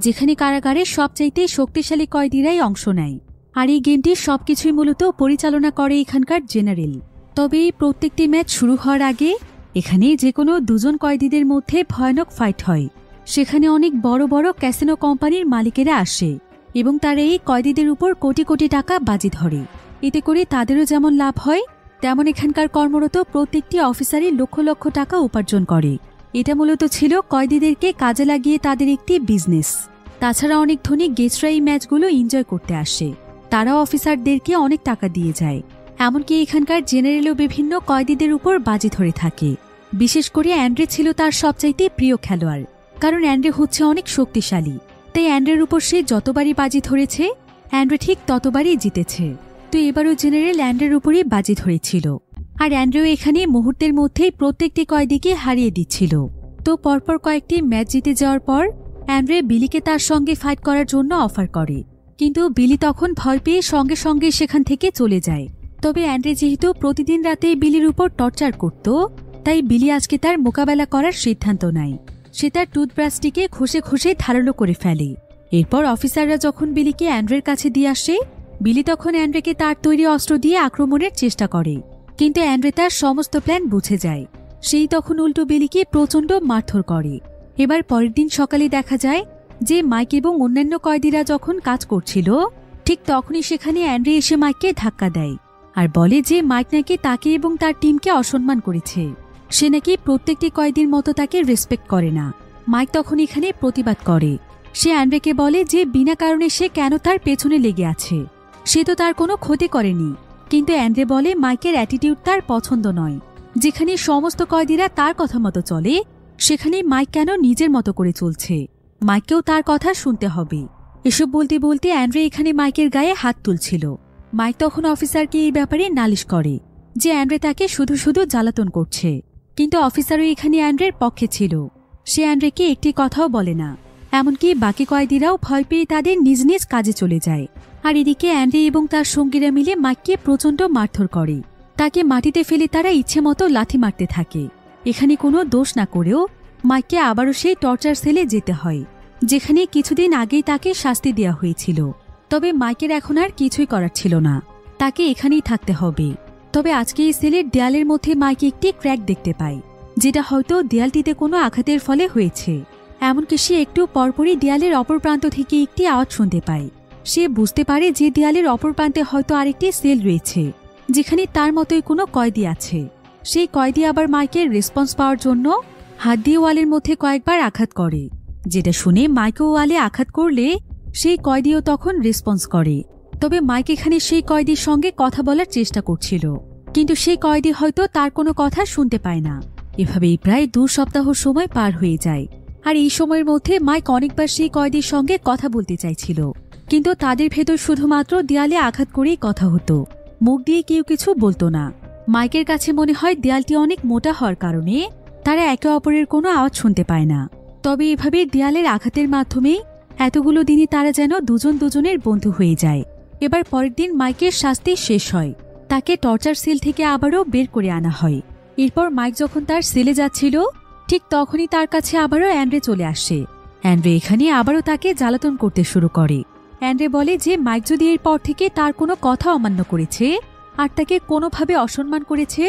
S1: যেখানে কারাগারের সবচাইতে শক্তিশালী কয়েদিরাই অংশ নেয়। আর এই গেমটির সবকিছুই মূলত পরিচালনা করে এখানকার জেনারেল। তবে এই প্রত্যেকটি ম্যাচ শুরু হওয়ার আগে এখানে যে কোনো দুজন কয়েদিদের মধ্যে ভয়ানক ফাইট হয়। সেখানে অনেক বড় বড় ক্যাসিনো কোম্পানির মালিকেরা আসে এবং তারা এই কয়েদিদের উপর কোটি কোটি টাকা বাজি ধরে। এতে করে তাদেরও যেমন লাভ হয়, তেমন এখানকার কর্মরত প্রত্যেকটি অফিসারই লক্ষ লক্ষ টাকা উপার্জন করে। এটা মূলত ছিল কয়েদিদেরকে কাজে লাগিয়ে তাদের একটি বিজনেস। তাছাড়া অনেক ধনী গেস্টরা এই ম্যাচগুলো এনজয় করতে আসে, তারাও অফিসারদেরকে অনেক টাকা দিয়ে যায়। এমনকি এখানকার জেনারেলও বিভিন্ন কয়েদিদের উপর বাজি ধরে থাকে। বিশেষ করে অ্যান্ড্রে ছিল তার সবচাইতে প্রিয় খেলোয়াড়, কারণ অ্যান্ড্রে হচ্ছে অনেক শক্তিশালী। তাই অ্যান্ড্রের উপর সে যতবারই বাজি ধরেছে, অ্যান্ড্রে ঠিক ততবারই জিতেছে। তো এবারও জেনারেল অ্যান্ড্রের উপরই বাজি ধরেছিল, আর অ্যান্ড্রেও এখানে মুহূর্তের মধ্যেই প্রত্যেকটি কয়েদিকে হারিয়ে দিচ্ছিল। তো পরপর কয়েকটি ম্যাচ জিতে যাওয়ার পর অ্যান্ড্রে বিলিকে তার সঙ্গে ফাইট করার জন্য অফার করে, কিন্তু বিলি তখন ভয় পেয়ে সঙ্গে সঙ্গে সেখান থেকে চলে যায়। তবে অ্যান্ড্রে যেহেতু প্রতিদিন রাতে বিলির উপর টর্চার করত, তাই বিলি আজকে তার মোকাবেলা করার সিদ্ধান্ত নেয়। সে তার টুথব্রাশটিকে ঘষে ঘষে ধারালো করে ফেলে। এরপর অফিসাররা যখন বিলিকে অ্যান্ড্রের কাছে দিয়ে আসে, বিলি তখন অ্যান্ড্রেকে তার তৈরি অস্ত্র দিয়ে আক্রমণের চেষ্টা করে, কিন্তু অ্যান্ড্রে তার সমস্ত প্ল্যান বুঝে যায়। সেই তখন উল্টো বিলিকে প্রচণ্ড মারধর করে। এবার পরের দিন সকালে দেখা যায় যে মাইক এবং অন্যান্য কয়েদিরা যখন কাজ করছিল, ঠিক তখনই সেখানে অ্যান্ড্রে এসে মাইককে ধাক্কা দেয় আর বলে যে মাইক নাকি তাকে এবং তার টিমকে অসম্মান করেছে। সে নাকি প্রত্যেকটি কয়েদির মতো তাকে রেসপেক্ট করে না। মাইক তখন এখানে প্রতিবাদ করে। সে অ্যান্ড্রেকে বলে যে বিনা কারণে সে কেন তার পেছনে লেগে আছে, সে তো তার কোনো ক্ষতি করেনি। কিন্তু অ্যান্ড্রে বলে মাইকের অ্যাটিটিউড তার পছন্দ নয়। যেখানে সমস্ত কয়েদিরা তার কথা মতো চলে, সেখানে মাইক কেন নিজের মতো করে চলছে, মাইককেও তার কথা শুনতে হবে। এসব বলতে বলতে অ্যান্ড্রে এখানে মাইকের গায়ে হাত তুলছিল। মাইক তখন অফিসারকে এই ব্যাপারে নালিশ করে যে অ্যান্ড্রে তাকে শুধু শুধু জ্বালাতন করছে, কিন্তু অফিসারও এখানে অ্যান্ড্রের পক্ষে ছিল। সে অ্যান্ড্রেকে একটি কথাও বলে না। এমনকি বাকি কয়েদিরাও ভয় পেয়ে তাদের নিজ নিজ কাজে চলে যায়। আর এদিকে অ্যান্ডি এবং তার সঙ্গীরা মিলে মাইককে প্রচণ্ড মারধর করে। তাকে মাটিতে ফেলে তারা ইচ্ছে মতো লাথি মারতে থাকে। এখানে কোনো দোষ না করেও মাইককে আবারও সেই টর্চার সেলে যেতে হয়, যেখানে কিছুদিন আগেই তাকে শাস্তি দেওয়া হয়েছিল। তবে মাইকের এখন আর কিছুই করার ছিল না, তাকে এখানেই থাকতে হবে। তবে আজকে এই সেলের দেয়ালের মধ্যে মাইক একটি ক্র্যাক দেখতে পায়, যেটা হয়তো দেয়ালটিতে কোনো আঘাতের ফলে হয়েছে। এমনকি সে একটু পরপরই দেয়ালের অপর প্রান্ত থেকে একটি আওয়াজ শুনতে পায়। সে বুঝতে পারে যে দেয়ালের অপর প্রান্তে হয়তো আরেকটি সেল রয়েছে, যেখানে তার মতোই কোনো কয়েদি আছে। সেই কয়েদি আবার মাইকের রেসপন্স পাওয়ার জন্য হাত দিয়ে ওয়ালের মধ্যে কয়েকবার আঘাত করে, যেটা শুনে মাইকও ওয়ালে আঘাত করলে সেই কয়েদিও তখন রেসপন্স করে। তবে মাইক এখানে সেই কয়েদির সঙ্গে কথা বলার চেষ্টা করছিল, কিন্তু সেই কয়েদি হয়তো তার কোনো কথা শুনতে পায় না। এভাবেই প্রায় 2 সপ্তাহ সময় পার হয়ে যায়। আর এই সময়ের মধ্যে মাইক অনেকবার সেই কয়েদির সঙ্গে কথা বলতে চাইছিল, কিন্তু তাদের ভেতর শুধুমাত্র দেয়ালে আঘাত করেই কথা হতো, মুখ দিয়ে কেউ কিছু বলতো না। মাইকের কাছে মনে হয় দেয়ালটি অনেক মোটা হওয়ার কারণে তারা একে অপরের কোনো আওয়াজ শুনতে পায় না। তবে এভাবে দেয়ালের আঘাতের মাধ্যমেই এতগুলো দিনে তারা যেন দুজন দুজনের বন্ধু হয়ে যায়। এবার পরের দিন মাইকের শাস্তি শেষ হয়, তাকে টর্চার সেল থেকে আবারও বের করে আনা হয়। এরপর মাইক যখন তার সেলে যাচ্ছিল, ঠিক তখনই তার কাছে আবারও অ্যান্ড্রে চলে আসে। অ্যান্ড্রে এখানে আবারও তাকে জ্বালাতন করতে শুরু করে। অ্যান্ড্রে বলে যে মাইক যদি এরপর থেকে তার কোনো কথা অমান্য করেছে আর তাকে কোনোভাবে অসম্মান করেছে,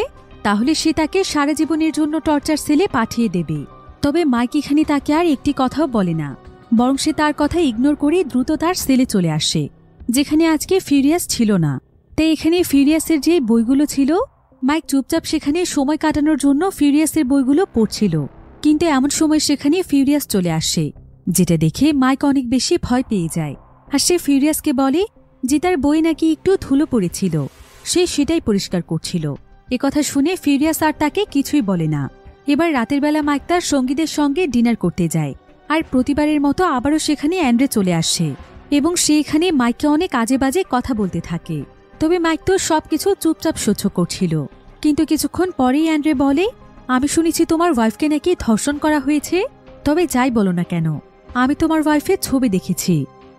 S1: তাহলে সে তাকে সারা জীবনের জন্য টর্চার সেলে পাঠিয়ে দেবে। তবে মাইক এখানে তাকে আর একটি কথাও বলে না, বরং সে তার কথা ইগনোর করে দ্রুত তার সেলে চলে আসে, যেখানে আজকে ফিউরিয়াস ছিল না। তাই এখানে ফিউরিয়াসের যে বইগুলো ছিল, মাইক চুপচাপ সেখানে সময় কাটানোর জন্য ফিউরিয়াসের বইগুলো পড়ছিল। কিন্তু এমন সময় সেখানে ফিউরিয়াস চলে আসে, যেটা দেখে মাইক অনেক বেশি ভয় পেয়ে যায়। আর সে ফিউরিয়াসকে বলে যে তার বই নাকি একটু ধুলো পড়েছিল, সে সেটাই পরিষ্কার করছিল। একথা শুনে ফিউরিয়াস আর তাকে কিছুই বলে না। এবার রাতের বেলা মাইক তার সঙ্গীদের সঙ্গে ডিনার করতে যায়, আর প্রতিবারের মতো আবারও সেখানে অ্যান্ড্রে চলে আসে এবং সে এখানে মাইককে অনেক আজে বাজে কথা বলতে থাকে। তবে মাইক তো সবকিছু চুপচাপ সহ্য করছিল। কিন্তু কিছুক্ষণ পরেই অ্যান্ড্রে বলে, আমি শুনেছি তোমার ওয়াইফকে নাকি ধর্ষণ করা হয়েছে। তবে যাই বলো না কেন, আমি তোমার ওয়াইফের ছবি দেখেছি।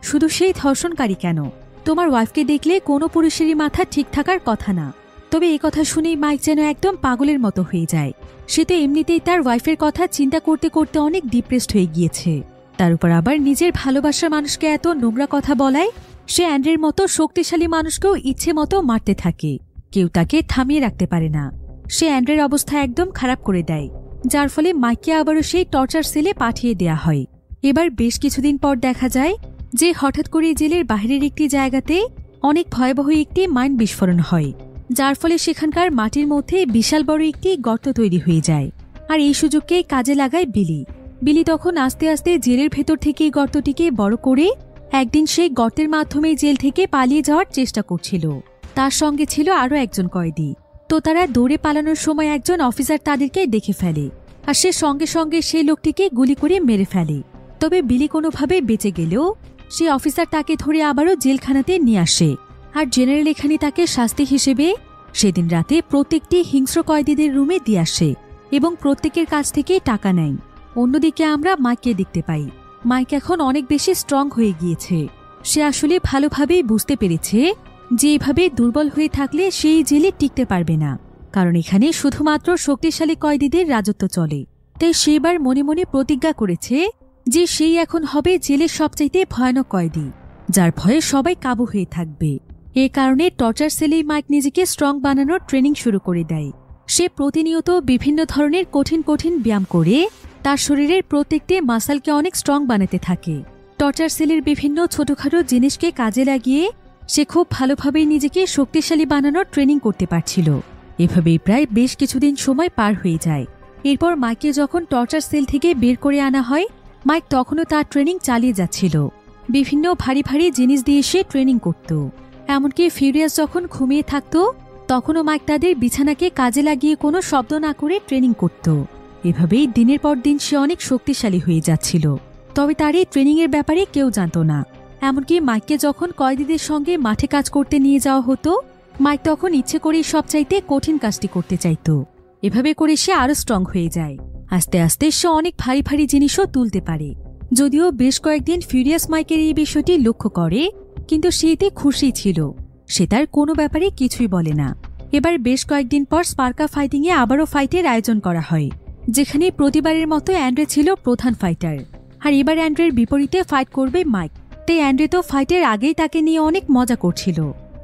S1: শুধু সেই ধর্ষণকারী কেন, তোমার ওয়াইফকে দেখলে কোনো পুরুষেরই মাথা ঠিক থাকার কথা না। তবে এই কথা শুনেই মাইক যেন একদম পাগলের মতো হয়ে যায়। সে তো এমনিতেই তার ওয়াইফের কথা চিন্তা করতে করতে অনেক ডিপ্রেসড হয়ে গিয়েছে, তার উপর আবার নিজের ভালোবাসার মানুষকে এত নোংরা কথা বলায় সে অ্যান্ড্রের মতো শক্তিশালী মানুষকেও ইচ্ছে মতো মারতে থাকে। কেউ তাকে থামিয়ে রাখতে পারে না। সে অ্যান্ড্রের অবস্থা একদম খারাপ করে দেয়, যার ফলে মাইককে আবারও সেই টর্চার সেলে পাঠিয়ে দেয়া হয়। এবার বেশ কিছুদিন পর দেখা যায় যে হঠাৎ করে জেলের বাইরের একটি জায়গাতে অনেক ভয়াবহ একটি মাইন বিস্ফোরণ হয়, যার ফলে সেখানকার মাটির মধ্যে বিশাল বড় একটি গর্ত তৈরি হয়ে যায়। আর এই সুযোগকেই কাজে লাগায় বিলি। বিলি তখন আস্তে আস্তে জেলের ভেতর থেকে গর্তটিকে বড় করে একদিন সেই গর্তের মাধ্যমে জেল থেকে পালিয়ে যাওয়ার চেষ্টা করছিল। তার সঙ্গে ছিল আরও একজন কয়েদি। তো তারা দৌড়ে পালানোর সময় একজন অফিসার তাদেরকে দেখে ফেলে, আর সে সঙ্গে সঙ্গে সেই লোকটিকে গুলি করে মেরে ফেলে। তবে বিলি কোনোভাবে বেঁচে গেলেও সেই অফিসার তাকে ধরে আবারও জেলখানাতে নিয়ে আসে। আর জেনারেল এখানে তাকে শাস্তি হিসেবে সেদিন রাতে প্রত্যেকটি হিংস্র কয়েদিদের রুমে দিয়ে আসে এবং প্রত্যেকের কাছ থেকে টাকা নেয়। অন্যদিকে আমরা মাইককে দেখতে পাই। মাইক এখন অনেক বেশি স্ট্রং হয়ে গিয়েছে। সে আসলে ভালোভাবেই বুঝতে পেরেছে যে এভাবে দুর্বল হয়ে থাকলে সেই জেলে টিকতে পারবে না, কারণ এখানে শুধুমাত্র শক্তিশালী কয়েদিদের রাজত্ব চলে। তাই সেবার মনে মনে প্রতিজ্ঞা করেছে যে সেই এখন হবে জেলের সবচাইতে ভয়ানক কয়েদি, যার ভয়ে সবাই কাবু হয়ে থাকবে। এ কারণে টর্চার সেলেই মাইক নিজেকে স্ট্রং বানানোর ট্রেনিং শুরু করে দেয়। সে প্রতিনিয়ত বিভিন্ন ধরনের কঠিন কঠিন ব্যায়াম করে তার শরীরের প্রত্যেকটি মাসলকে অনেক স্ট্রং বানাতে থাকে। টর্চার সেলের বিভিন্ন ছোটখাটো জিনিসকে কাজে লাগিয়ে সে খুব ভালোভাবেই নিজেকে শক্তিশালী বানানোর ট্রেনিং করতে পারছিল। এভাবেই প্রায় বেশ কিছুদিন সময় পার হয়ে যায়। এরপর মাইককে যখন টর্চার সেল থেকে বের করে আনা হয়, মাইক তখনও তার ট্রেনিং চালিয়ে যাচ্ছিল। বিভিন্ন ভারী ভারী জিনিস দিয়ে সে ট্রেনিং করত। এমনকি ফিউরিয়াস যখন ঘুমিয়ে থাকত, তখনও মাইক তাদের বিছানাকে কাজে লাগিয়ে কোনো শব্দ না করে ট্রেনিং করত। এভাবেই দিনের পর দিন সে অনেক শক্তিশালী হয়ে যাচ্ছিল। তবে তার এই ট্রেনিংয়ের ব্যাপারে কেউ জানত না। এমনকি মাইককে যখন কয়েদিদের সঙ্গে মাঠে কাজ করতে নিয়ে যাওয়া হতো, মাইক তখন ইচ্ছে করেই সবচাইতে কঠিন কাজটি করতে চাইত। এভাবে করে সে আরও স্ট্রং হয়ে যায়। আস্তে আস্তে সে অনেক ভারী ভারী জিনিসও তুলতে পারে। যদিও বেশ কয়েকদিন ফিউরিয়াস মাইকের এই বিষয়টি লক্ষ্য করে, কিন্তু সে এতে খুশি ছিল। সে তার কোনো ব্যাপারে কিছুই বলে না। এবার বেশ কয়েকদিন পর স্পার্কা ফাইটিংয়ে আবারও ফাইটের আয়োজন করা হয়, যেখানে প্রতিবারের মতো অ্যান্ড্রে ছিল প্রধান ফাইটার। আর এবার অ্যান্ড্রের বিপরীতে ফাইট করবে মাইক। তাই অ্যান্ড্রে তো ফাইটের আগেই তাকে নিয়ে অনেক মজা করছিল,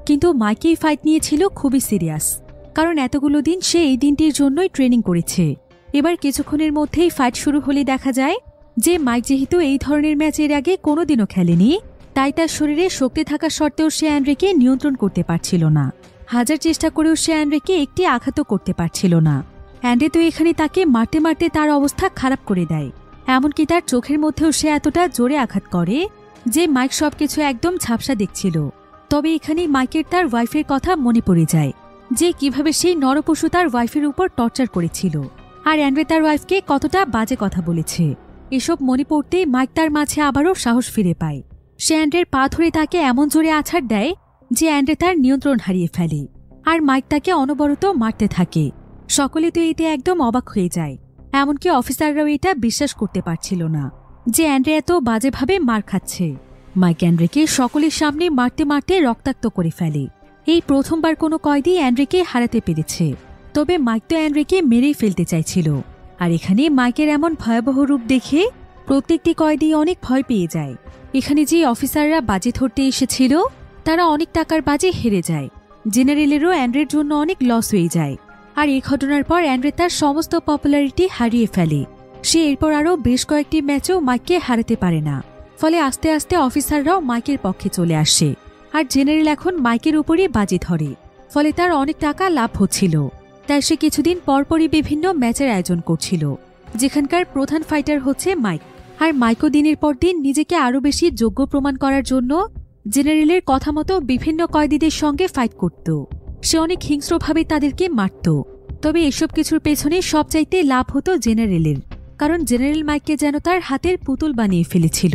S1: কিন্তু মাইক এই ফাইট নিয়েছিল খুবই সিরিয়াস, কারণ এতগুলো দিন সে এই দিনটির জন্যই ট্রেনিং করেছে। এবার কিছুক্ষণের মধ্যেই ফাইট শুরু হলে দেখা যায় যে মাইক যেহেতু এই ধরনের ম্যাচের আগে কোনোদিনও খেলেনি, তাই তার শরীরে শক্তি থাকা সত্ত্বেও সে অ্যান্ড্রেকে নিয়ন্ত্রণ করতে পারছিল না। হাজার চেষ্টা করেও সে অ্যান্ড্রেকে একটি আঘাতও করতে পারছিল না। অ্যান্ড্রে তো এখানে তাকে মারতে মারতে তার অবস্থা খারাপ করে দেয়, এমনকি তার চোখের মধ্যেও সে এতটা জোরে আঘাত করে যে মাইক সবকিছু একদম ঝাপসা দেখছিল। তবে এখানেই মাইকের তার ওয়াইফের কথা মনে পড়ে যায়, যে কিভাবে সেই নরপশু তার ওয়াইফের উপর টর্চার করেছিল, আর অ্যান্ড্রে তার ওয়াইফকে কতটা বাজে কথা বলেছে। এসব মনে পড়তেই মাইক তার মাঝে আবারও সাহস ফিরে পায়। সে অ্যান্ড্রের পা ধরে তাকে এমন জোরে আছাড় দেয় যে অ্যান্ড্রে তার নিয়ন্ত্রণ হারিয়ে ফেলে, আর মাইক তাকে অনবরত মারতে থাকে। সকলে তো এতে একদম অবাক হয়ে যায়, এমনকি অফিসাররাও এটা বিশ্বাস করতে পারছিল না যে অ্যান্ড্রে এত বাজেভাবে মার খাচ্ছে। মাইক অ্যান্ড্রেকে সকলের সামনে মারতে মারতে রক্তাক্ত করে ফেলে। এই প্রথমবার কোনো কয়েদি অ্যান্ড্রেকে হারাতে পেরেছে। তবে মাইক তো অ্যান্ড্রেকে মেরেই ফেলতে চাইছিল, আর এখানে মাইকের এমন ভয়াবহ রূপ দেখে প্রত্যেকটি কয়েদি অনেক ভয় পেয়ে যায়। এখানে যে অফিসাররা বাজি ধরতে এসেছিল তারা অনেক টাকার বাজি হেরে যায়। জেনারেলেরও অ্যান্ড্রের জন্য অনেক লস হয়ে যায়। আর এই ঘটনার পর অ্যান্ড্রে তার সমস্ত পপুলারিটি হারিয়ে ফেলে। সে এরপর আরও বেশ কয়েকটি ম্যাচেও মাইককে হারাতে পারে না। ফলে আস্তে আস্তে অফিসাররাও মাইকের পক্ষে চলে আসে, আর জেনারেল এখন মাইকের উপরই বাজি ধরে। ফলে তার অনেক টাকা লাভ হচ্ছিল। তাই সে কিছুদিন পরপরই বিভিন্ন ম্যাচের আয়োজন করছিল, যেখানকার প্রধান ফাইটার হচ্ছে মাইক। আর মাইকও দিনের পর দিন নিজেকে আরও বেশি যোগ্য প্রমাণ করার জন্য জেনারেলের কথা মতো বিভিন্ন কয়েদিদের সঙ্গে ফাইট করত। সে অনেক হিংস্রভাবে তাদেরকে মারত। তবে এসব কিছুর পেছনে সবচাইতে লাভ হতো জেনারেলের, কারণ জেনারেল মাইককে যেন তার হাতের পুতুল বানিয়ে ফেলেছিল।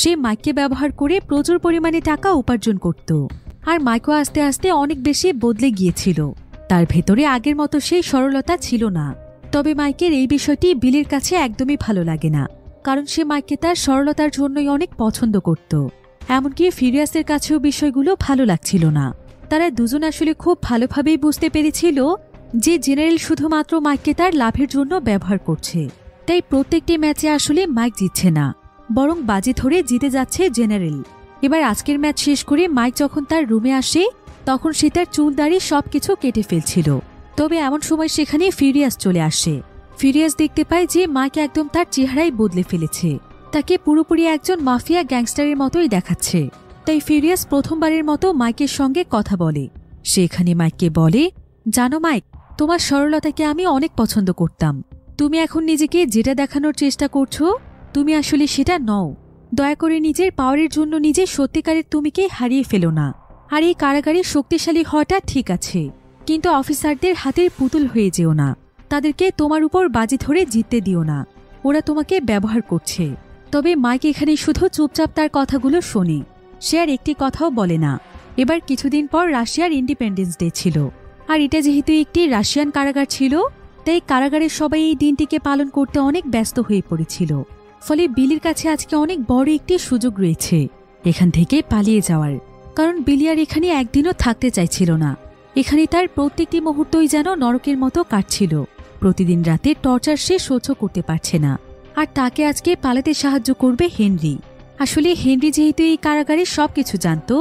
S1: সে মাইককে ব্যবহার করে প্রচুর পরিমাণে টাকা উপার্জন করত। আর মাইকও আস্তে আস্তে অনেক বেশি বদলে গিয়েছিল। তার ভেতরে আগের মতো সেই সরলতা ছিল না। তবে মাইকের এই বিষয়টি বিলির কাছে একদমই ভালো লাগে না, কারণ সে মাইককে তার সরলতার জন্যই অনেক পছন্দ করত। এমনকি ফিরিয়াসের কাছেও বিষয়গুলো ভালো লাগছিল না। তারা দুজন আসলে খুব ভালোভাবেই বুঝতে পেরেছিল যে জেনারেল শুধুমাত্র মাইককে তার লাভের জন্য ব্যবহার করছে। তাই প্রত্যেকটি ম্যাচে আসলে মাইক জিতছে না, বরং বাজি ধরে জিতে যাচ্ছে জেনারেল। এবার আজকের ম্যাচ শেষ করে মাইক যখন তার রুমে আসে তখন সে তার চুল দাড়ি সবকিছু কেটে ফেলছিল। তবে এমন সময় সেখানে ফিরিয়াস চলে আসে। ফিরিয়াস দেখতে পায় যে মাইক একদম তার চেহারাই বদলে ফেলেছে, তাকে পুরোপুরি একজন মাফিয়া গ্যাংস্টারের মতোই দেখাচ্ছে। তাই ফিরিয়াস প্রথমবারের মতো মাইকের সঙ্গে কথা বলে। সেখানে মাইককে বলে, জানো মাইক, তোমার সরলতাকে আমি অনেক পছন্দ করতাম। তুমি এখন নিজেকে যেটা দেখানোর চেষ্টা করছো তুমি আসলে সেটা নও। দয়া করে নিজের পাওয়ারের জন্য নিজের সত্যিকারের তুমিকে হারিয়ে ফেলো না। আর এই কারাগারে শক্তিশালী হওয়াটা ঠিক আছে, কিন্তু অফিসারদের হাতের পুতুল হয়ে যেও না। তাদেরকে তোমার উপর বাজি ধরে জিততে দিও না, ওরা তোমাকে ব্যবহার করছে। তবে মাইক এখানে শুধু চুপচাপ তার কথাগুলো শোনে, সে আর একটি কথাও বলে না। এবার কিছুদিন পর রাশিয়ার ইন্ডিপেন্ডেন্স ডে ছিল, আর এটা যেহেতু একটি রাশিয়ান কারাগার ছিল তাই কারাগারের সবাই এই দিনটিকে পালন করতে অনেক ব্যস্ত হয়ে পড়েছিল। ফলে বিলির কাছে আজকে অনেক বড় একটি সুযোগ রয়েছে এখান থেকে পালিয়ে যাওয়ার, কারণ বিলি আর এখানে একদিনও থাকতে চাইছিল না। এখানে তার প্রত্যেকটি মুহূর্তই যেন নরকের মতো কাটছিল। প্রতিদিন রাতে টর্চার সে সহ্য করতে পারছে না, আর তাকে আজকে পালাতে সাহায্য করবে হেনরি। আসলে হেনরি যেহেতু এই কারাগারের সবকিছু জানত,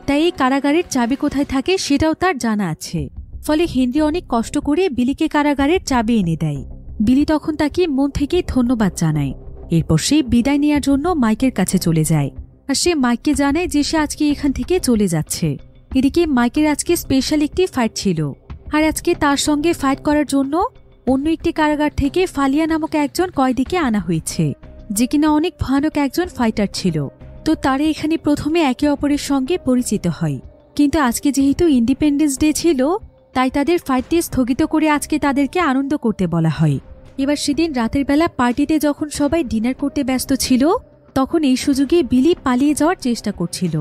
S1: তাই এই কারাগারের চাবি কোথায় থাকে সেটাও তার জানা আছে। ফলে হেনরি অনেক কষ্ট করে বিলিকে কারাগারের চাবি এনে দেয়। বিলি তখন তাকে মন থেকে ধন্যবাদ জানায়। এরপর সে বিদায় নেওয়ার জন্য মাইকের কাছে চলে যায়, আর সে মাইককে জানায় যে সে আজকে এখান থেকে চলে যাচ্ছে। এদিকে মাইকের আজকে স্পেশাল একটি ফাইট ছিল, আর আজকে তার সঙ্গে ফাইট করার জন্য অন্য একটি কারাগার থেকে ফালিয়া নামক একজন কয়েদিকে আনা হয়েছে, যে কিনা অনেক ভয়ানক একজন ফাইটার ছিল। তো তারা এখানে প্রথমে একে অপরের সঙ্গে পরিচিত হয়। কিন্তু আজকে যেহেতু ইন্ডিপেন্ডেন্স ডে ছিল তাই তাদের ফাইটটি স্থগিত করে আজকে তাদেরকে আনন্দ করতে বলা হয়। এবার সেদিন রাতের বেলা পার্টিতে যখন সবাই ডিনার করতে ব্যস্ত ছিল তখন এই সুযোগে বিলি পালিয়ে যাওয়ার চেষ্টা করছিল,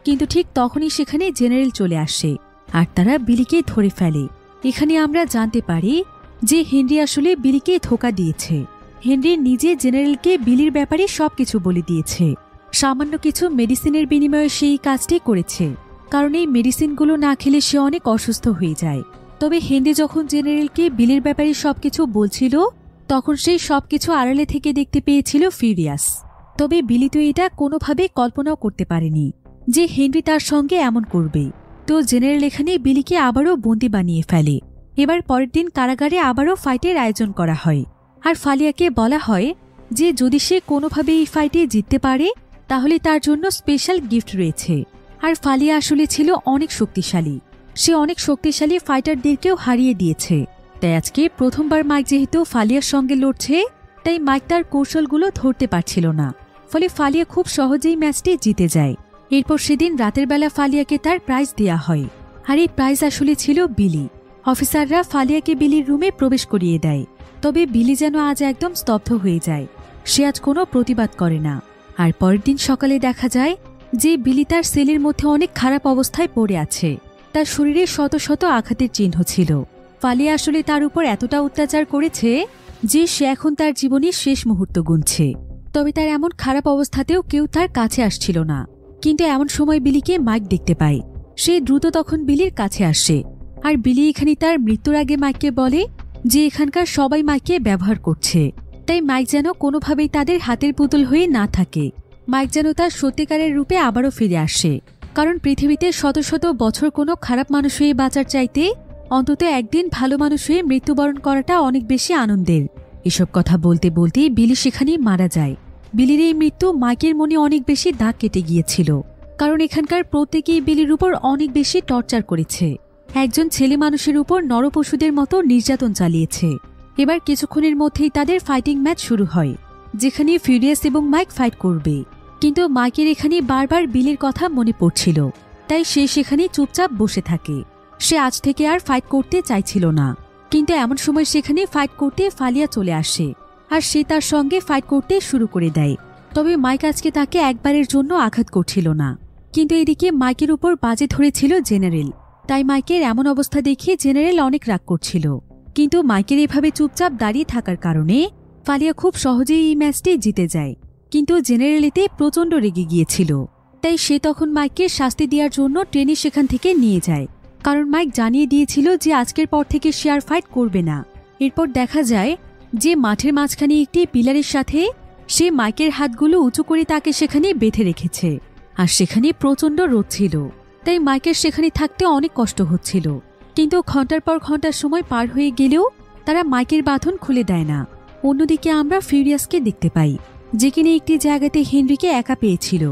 S1: কিন্তু ঠিক তখনই সেখানে জেনারেল চলে আসে আর তারা বিলিকে ধরে ফেলে। এখানে আমরা জানতে পারি যে হেনরি আসলে বিলিকে ধোঁকা দিয়েছে। হেনরি নিজে জেনারেলকে বিলির ব্যাপারে সবকিছু বলে দিয়েছে। সামান্য কিছু মেডিসিনের বিনিময়ে সেই কাজটি করেছে, কারণ এই মেডিসিনগুলো না খেলে সে অনেক অসুস্থ হয়ে যায়। তবে হেনরি যখন জেনারেলকে বিলের ব্যাপারে সবকিছু বলছিল, তখন সেই সবকিছু আড়ালে থেকে দেখতে পেয়েছিল ফিউরিয়াস। তবে বিলি তো এটা কোনোভাবে কল্পনাও করতে পারেনি যে হেনরি তার সঙ্গে এমন করবে। তো জেনারেল এখানে বিলিকে আবারও বন্দি বানিয়ে ফেলে। এবার পরের দিন কারাগারে আবারও ফাইটের আয়োজন করা হয়, আর ফালিয়াকে বলা হয় যে যদি সে কোনোভাবে এই ফাইটে জিততে পারে তাহলে তার জন্য স্পেশাল গিফট রয়েছে। আর ফালিয়া আসলে ছিল অনেক শক্তিশালী, সে অনেক শক্তিশালী ফাইটারদেরকেও হারিয়ে দিয়েছে। তাই আজকে প্রথমবার মাইক যেহেতু ফালিয়ার সঙ্গে লড়ছে, তাই মাইক তার কৌশলগুলো ধরতে পারছিল না, ফলে ফালিয়া খুব সহজেই ম্যাচটি জিতে যায়। এরপর সেদিন রাতের বেলা ফালিয়াকে তার প্রাইজ দেয়া হয়, আর এই প্রাইজ আসলে ছিল বিলি। অফিসাররা ফালিয়াকে বিলির রুমে প্রবেশ করিয়ে দেয়, তবে বিলি যেন আজ একদম স্তব্ধ হয়ে যায়, সে আজ কোনো প্রতিবাদ করে না। আর পরের দিন সকালে দেখা যায় যে বিলি তার সেলের মধ্যে অনেক খারাপ অবস্থায় পড়ে আছে, তার শরীরে শত শত আঘাতের চিহ্ন ছিল। ফালিয়া আসলে তার উপর এতটা অত্যাচার করেছে যে সে এখন তার জীবনের শেষ মুহূর্ত গুনছে। তবে তার এমন খারাপ অবস্থাতেও কেউ তার কাছে আসছিল না। কিন্তু এমন সময় বিলিকে মাইক দেখতে পায়, সে দ্রুত তখন বিলির কাছে আসে। আর বিলি এখানে তার মৃত্যুর আগে মাইককে বলে যে এখানকার সবাই মাইককে ব্যবহার করছে, তাই মাইক যেন কোনোভাবেই তাদের হাতের পুতুল হয়ে না থাকে। মাইক যেন তার সত্যিকারের রূপে আবারও ফিরে আসে, কারণ পৃথিবীতে শত শত বছর কোনো খারাপ মানুষ হয়ে বাঁচার চাইতে অন্তত একদিন ভালো মানুষ হয়ে মৃত্যুবরণ করাটা অনেক বেশি আনন্দের। এসব কথা বলতে বলতেই বিলি সেখানেই মারা যায়। বিলির এই মৃত্যু মাইকের মনে অনেক বেশি দাগ কেটে গিয়েছিল, কারণ এখানকার প্রত্যেকেই বিলির উপর অনেক বেশি টর্চার করেছে, একজন ছেলে মানুষের উপর নরপশুদের মতো নির্যাতন চালিয়েছে। এবার কিছুক্ষণের মধ্যেই তাদের ফাইটিং ম্যাচ শুরু হয়, যেখানে ফিউরিয়াস এবং মাইক ফাইট করবে। কিন্তু মাইকের এখানে বারবার বিলির কথা মনে পড়ছিল, তাই সে সেখানে চুপচাপ বসে থাকে। সে আজ থেকে আর ফাইট করতে চাইছিল না। কিন্তু এমন সময় সেখানে ফাইট করতে ফালিয়া চলে আসে, আর সে তার সঙ্গে ফাইট করতে শুরু করে দেয়। তবে মাইক আজকে তাকে একবারের জন্য আঘাত করছিল না। কিন্তু এদিকে মাইকের উপর বাজে ধরেছিল জেনারেল, তাই মাইকের এমন অবস্থা দেখে জেনারেল অনেক রাগ করছিল। কিন্তু মাইকের এভাবে চুপচাপ দাঁড়িয়ে থাকার কারণে ফালিয়া খুব সহজেই এই ম্যাচটি জিতে যায়। কিন্তু জেনারেল এতে প্রচণ্ড রেগে গিয়েছিল, তাই সে তখন মাইককে শাস্তি দেওয়ার জন্য ট্রেনে সেখান থেকে নিয়ে যায়, কারণ মাইক জানিয়ে দিয়েছিল যে আজকের পর থেকে সে আর ফাইট করবে না। এরপর দেখা যায় যে মাঠের মাঝখানে একটি পিলারের সাথে সে মাইকের হাতগুলো উঁচু করে তাকে সেখানে বেঁধে রেখেছে, আর সেখানে প্রচণ্ড রোদ ছিল, তাই মাইকের সেখানে থাকতে অনেক কষ্ট হচ্ছিল। কিন্তু ঘন্টার পর ঘন্টার সময় পার হয়ে গেলেও তারা মাইকের বাঁধন খুলে দেয় না। অন্যদিকে আমরা ফিউরিয়াসকে দেখতে পাই, যে কিনা একটি জায়গাতে হেনরিকে একা পেয়েছিল,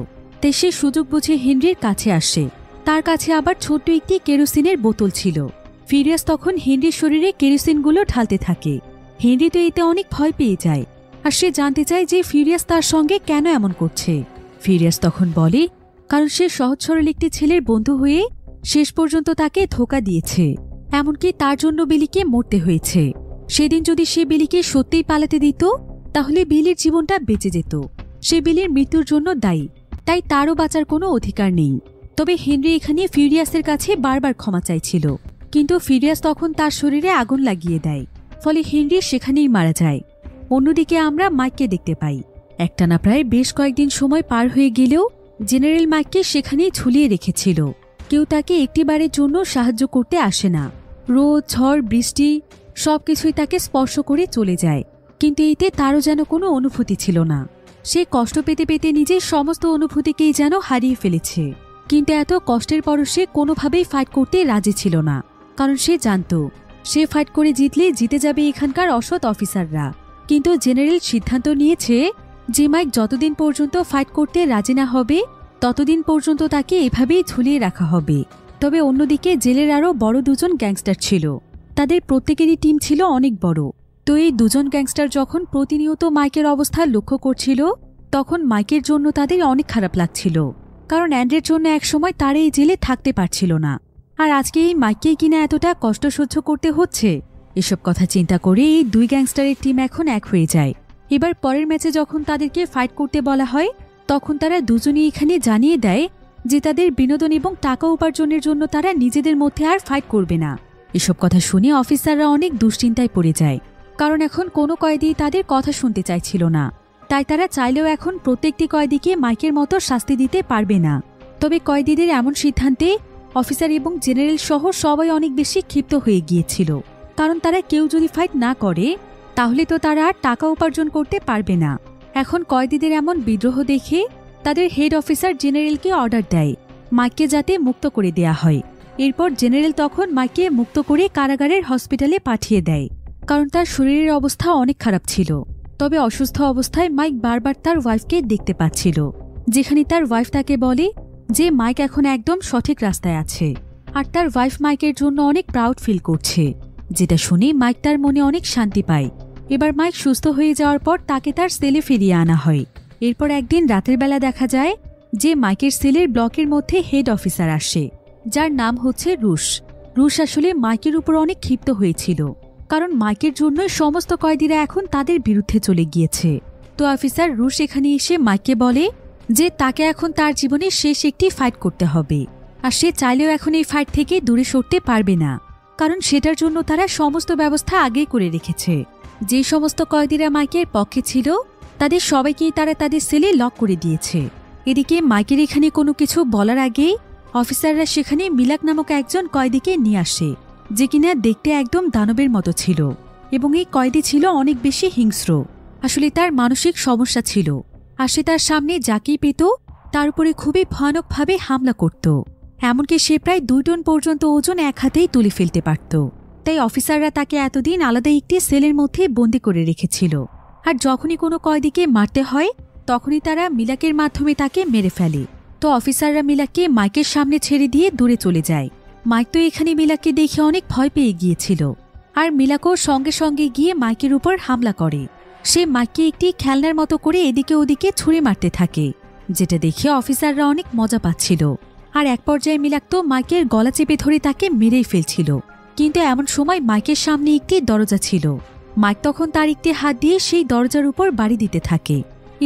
S1: তাই সে সুযোগ বুঝে হেনরির কাছে আসে। তার কাছে আবার ছোট্ট একটি কেরোসিনের বোতল ছিল। ফিউরিয়াস তখন হেনরির শরীরে কেরোসিনগুলো ঢালতে থাকে। হেনরি তো এতে অনেক ভয় পেয়ে যায়, আর সে জানতে চায় যে ফিউরিয়াস তার সঙ্গে কেন এমন করছে। ফিউরিয়াস তখন বলে কারণ সে সহজ সরল একটি ছেলের বন্ধু হয়ে শেষ পর্যন্ত তাকে ধোঁকা দিয়েছে, এমনকি তার জন্য বিলিকে মরতে হয়েছে। সেদিন যদি সে বিলিকে সত্যিই পালাতে দিত তাহলে বিলির জীবনটা বেঁচে যেত। সে বিলির মৃত্যুর জন্য দায়ী, তাই তারও বাঁচার কোনো অধিকার নেই। তবে হেনরি এখানে ফিউরিয়াসের কাছে বারবার ক্ষমা চাইছিল, কিন্তু ফিউরিয়াস তখন তার শরীরে আগুন লাগিয়ে দেয়, ফলে হেনরি সেখানেই মারা যায়। অন্যদিকে আমরা মাইককে দেখতে পাই। একটানা প্রায় বেশ কয়েকদিন সময় পার হয়ে গেলেও জেনারেল মাইককে সেখানেই ঝুলিয়ে রেখেছিল। কেউ তাকে একটিবারের জন্য সাহায্য করতে আসে না। রোদ, ঝড়, বৃষ্টি সবকিছুই তাকে স্পর্শ করে চলে যায়, কিন্তু এতে তারও যেন কোনো অনুভূতি ছিল না। সে কষ্ট পেতে পেতে নিজের সমস্ত অনুভূতিকেই যেন হারিয়ে ফেলেছে। কিন্তু এত কষ্টের পরও সে কোনোভাবেই ফাইট করতে রাজি ছিল না, কারণ সে জানত সে ফাইট করে জিতলে জিতে যাবে এখানকার অসৎ অফিসাররা। কিন্তু জেনারেল সিদ্ধান্ত নিয়েছে যে মাইক যতদিন পর্যন্ত ফাইট করতে রাজি না হবে ততদিন পর্যন্ত তাকে এভাবেই ঝুলিয়ে রাখা হবে। তবে অন্যদিকে জেলের আরও বড় দুজন গ্যাংস্টার ছিল, তাদের প্রত্যেকেরই টিম ছিল অনেক বড়। তো এই দুজন গ্যাংস্টার যখন প্রতিনিয়ত মাইকের অবস্থা লক্ষ্য করছিল তখন মাইকের জন্য তাদের অনেক খারাপ লাগছিল, কারণ অ্যান্ড্রের জন্য একসময় তারা এই জেলে থাকতে পারছিল না, আর আজকে এই মাইককেই কিনা এতটা কষ্ট সহ্য করতে হচ্ছে। এসব কথা চিন্তা করে এই দুই গ্যাংস্টারের টিম এখন এক হয়ে যায়। এবার পরের ম্যাচে যখন তাদেরকে ফাইট করতে বলা হয় তখন তারা দুজনেই এখানে জানিয়ে দেয় যে তাদের বিনোদন এবং টাকা উপার্জনের জন্য তারা নিজেদের মধ্যে আর ফাইট করবে না। এসব কথা শুনে অফিসাররা অনেক দুশ্চিন্তায় পড়ে যায়, কারণ এখন কোনো কয়েদি তাদের কথা শুনতে চাইছিল না। তাই তারা চাইলেও এখন প্রত্যেকটি কয়েদিকে মাইকের মতো শাস্তি দিতে পারবে না। তবে কয়েদিদের এমন সিদ্ধান্তে অফিসার এবং জেনারেল সহ সবাই অনেক বেশি ক্ষিপ্ত হয়ে গিয়েছিল, কারণ তারা কেউ যদি ফাইট না করে তাহলে তো তারা আর টাকা উপার্জন করতে পারবে না। এখন কয়েদিদের এমন বিদ্রোহ দেখে তাদের হেড অফিসার জেনারেলকে অর্ডার দেয় মাইককে যাতে মুক্ত করে দেয়া হয়। এরপর জেনারেল তখন মাইককে মুক্ত করে কারাগারের হসপিটালে পাঠিয়ে দেয়, কারণ তার শরীরের অবস্থা অনেক খারাপ ছিল। তবে অসুস্থ অবস্থায় মাইক বারবার তার ওয়াইফকে দেখতে পাচ্ছিল, যেখানে তার ওয়াইফ তাকে বলে যে মাইক এখন একদম সঠিক রাস্তায় আছে, আর তার ওয়াইফ মাইকের জন্য অনেক প্রাউড ফিল করছে, যেটা শুনে মাইক তার মনে অনেক শান্তি পায়। এবার মাইক সুস্থ হয়ে যাওয়ার পর তাকে তার সেলে ফিরিয়ে আনা হয়। এরপর একদিন রাতের বেলা দেখা যায় যে মাইকের সেলের ব্লকের মধ্যে হেড অফিসার আসে, যার নাম হচ্ছে রুশ। রুশ আসলে মাইকের উপর অনেক ক্ষিপ্ত হয়েছিল, কারণ মাইকের জন্য সমস্ত কয়েদিরা এখন তাদের বিরুদ্ধে চলে গিয়েছে। তো অফিসার রুশ এখানে এসে মাইককে বলে যে তাকে এখন তার জীবনে শেষ একটি ফাইট করতে হবে, আর সে চাইলেও এখন এই ফাইট থেকে দূরে সরতে পারবে না, কারণ সেটার জন্য তারা সমস্ত ব্যবস্থা আগেই করে রেখেছে। যে সমস্ত কয়েদিরা মাইকের পক্ষে ছিল তাদের সবাইকেই তারা তাদের সেলে লক করে দিয়েছে। এদিকে মাইকের এখানে কোনো কিছু বলার আগেই অফিসাররা সেখানে মিলাক নামক একজন কয়েদিকে নিয়ে আসে, যে কিনা দেখতে একদম দানবের মতো ছিল, এবং এই কয়েদি ছিল অনেক বেশি হিংস্র। আসলে তার মানসিক সমস্যা ছিল, আর সে তার সামনে যাকেই পেত তার উপরে খুবই ভয়ানকভাবে হামলা করত। এমনকি সে প্রায় 2 টন পর্যন্ত ওজন এক হাতেই তুলে ফেলতে পারত। তাই অফিসাররা তাকে এতদিন আলাদা একটি সেলের মধ্যে বন্দি করে রেখেছিল, আর যখনই কোনো কয়েদিকে মারতে হয় তখনই তারা মিলাকের মাধ্যমে তাকে মেরে ফেলে। তো অফিসাররা মিলাককে মাইকের সামনে ছেড়ে দিয়ে দূরে চলে যায়। মাইক তো এখানে মিলাককে দেখে অনেক ভয় পেয়ে গিয়েছিল, আর মিলাকও সঙ্গে সঙ্গে গিয়ে মাইকের উপর হামলা করে। সে মাইককে একটি খেলনার মতো করে এদিকে ওদিকে ছুঁড়ে মারতে থাকে, যেটা দেখে অফিসাররা অনেক মজা পাচ্ছিল। আর এক পর্যায়ে মিলাক তো মাইকের গলা চেপে ধরে তাকে মেরেই ফেলছিল। কিন্তু এমন সময় মাইকের সামনে একটি দরজা ছিল। মাইক তখন তার একটি হাত দিয়ে সেই দরজার উপর বাড়ি দিতে থাকে।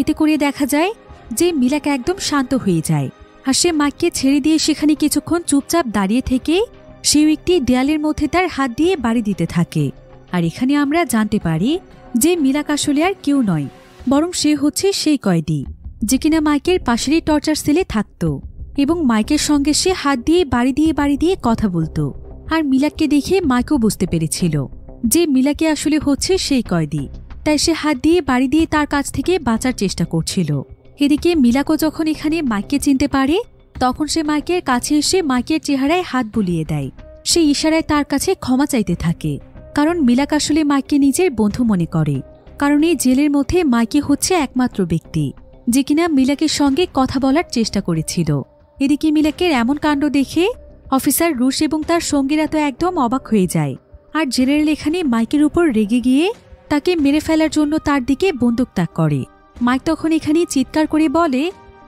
S1: এতে করে দেখা যায় যে মিলাক একদম শান্ত হয়ে যায়, আর সে মাইককে ছেড়ে দিয়ে সেখানে কিছুক্ষণ চুপচাপ দাঁড়িয়ে থেকে সেও একটি দেয়ালের মধ্যে তার হাত দিয়ে বাড়ি দিতে থাকে। আর এখানে আমরা জানতে পারি যে মিলাক আসলে আর কেউ নয়, বরং সে হচ্ছে সেই কয়েদি যে কিনা মাইকের পাশেরই টর্চার সেলে থাকত, এবং মাইকের সঙ্গে সে হাত দিয়ে বাড়ি দিয়ে কথা বলতো। আর মিলাককে দেখে মাইকও বুঝতে পেরেছিল যে মিলাকে আসলে হচ্ছে সেই কয়েদি, তাই সে হাত দিয়ে বাড়ি দিয়ে তার কাছ থেকে বাঁচার চেষ্টা করছিল। এদিকে মিলাকও যখন এখানে মাইককে চিনতে পারে তখন সে মাইকের কাছে এসে মাইকের চেহারায় হাত বুলিয়ে দেয়। সে ইশারায় তার কাছে ক্ষমা চাইতে থাকে, কারণ মিলাক আসলে মাইককে নিজের বন্ধু মনে করে, কারণ এই জেলের মধ্যে মাইকে হচ্ছে একমাত্র ব্যক্তি যে কিনা মিলাকের সঙ্গে কথা বলার চেষ্টা করেছিল। এদিকে মিলাকের এমন কাণ্ড দেখে অফিসার রুশ এবং তার সঙ্গীরা তো একদম অবাক হয়ে যায়, আর জেনারেল এখানে মাইকের উপর রেগে গিয়ে তাকে মেরে ফেলার জন্য তার দিকে বন্দুক তাক করে। মাইক তখন এখানে চিৎকার করে বলে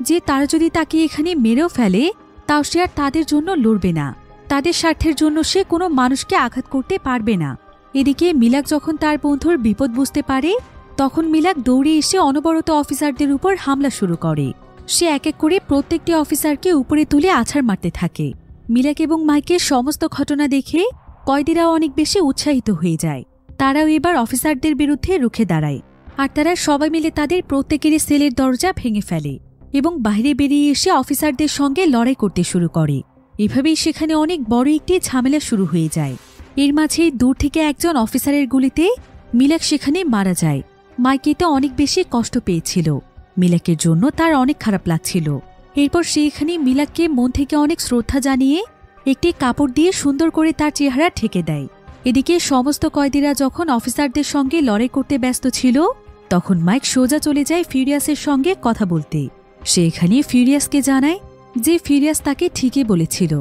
S1: যে তারা যদি তাকে এখানে মেরেও ফেলে তাও সে আর তাদের জন্য লড়বে না, তাদের স্বার্থের জন্য সে কোনো মানুষকে আঘাত করতে পারবে না। এদিকে মিলাক যখন তার বন্ধুর বিপদ বুঝতে পারে তখন মিলাক দৌড়ে এসে অনবরত অফিসারদের উপর হামলা শুরু করে। সে এক এক করে প্রত্যেকটি অফিসারকে উপরে তুলে আছাড় মারতে থাকে। মিলাক এবং মাইকের সমস্ত ঘটনা দেখে কয়েদিরাও অনেক বেশি উৎসাহিত হয়ে যায়। তারাও এবার অফিসারদের বিরুদ্ধে রুখে দাঁড়ায়, আর তারা সবাই মিলে তাদের প্রত্যেকেরই সেলের দরজা ভেঙে ফেলে এবং বাইরে বেরিয়ে এসে অফিসারদের সঙ্গে লড়াই করতে শুরু করে। এভাবেই সেখানে অনেক বড় একটি ঝামেলা শুরু হয়ে যায়। এর মাঝেই দূর থেকে একজন অফিসারের গুলিতে মিলাক সেখানে মারা যায়। মাইকে তো অনেক বেশি কষ্ট পেয়েছিল, মিলাকের জন্য তার অনেক খারাপ লাগছিল। এরপর সে এখানে মিলাককে মন থেকে অনেক শ্রদ্ধা জানিয়ে একটি কাপড় দিয়ে সুন্দর করে তার চেহারা ঢেকে দেয়। এদিকে সমস্ত কয়েদিরা যখন অফিসারদের সঙ্গে লড়াই করতে ব্যস্ত ছিল তখন মাইক সোজা চলে যায় ফিউরিয়াসের সঙ্গে কথা বলতে। সে এখানে ফিউরিয়াসকে জানায় যে ফিউরিয়াস তাকে ঠিকই বলেছিল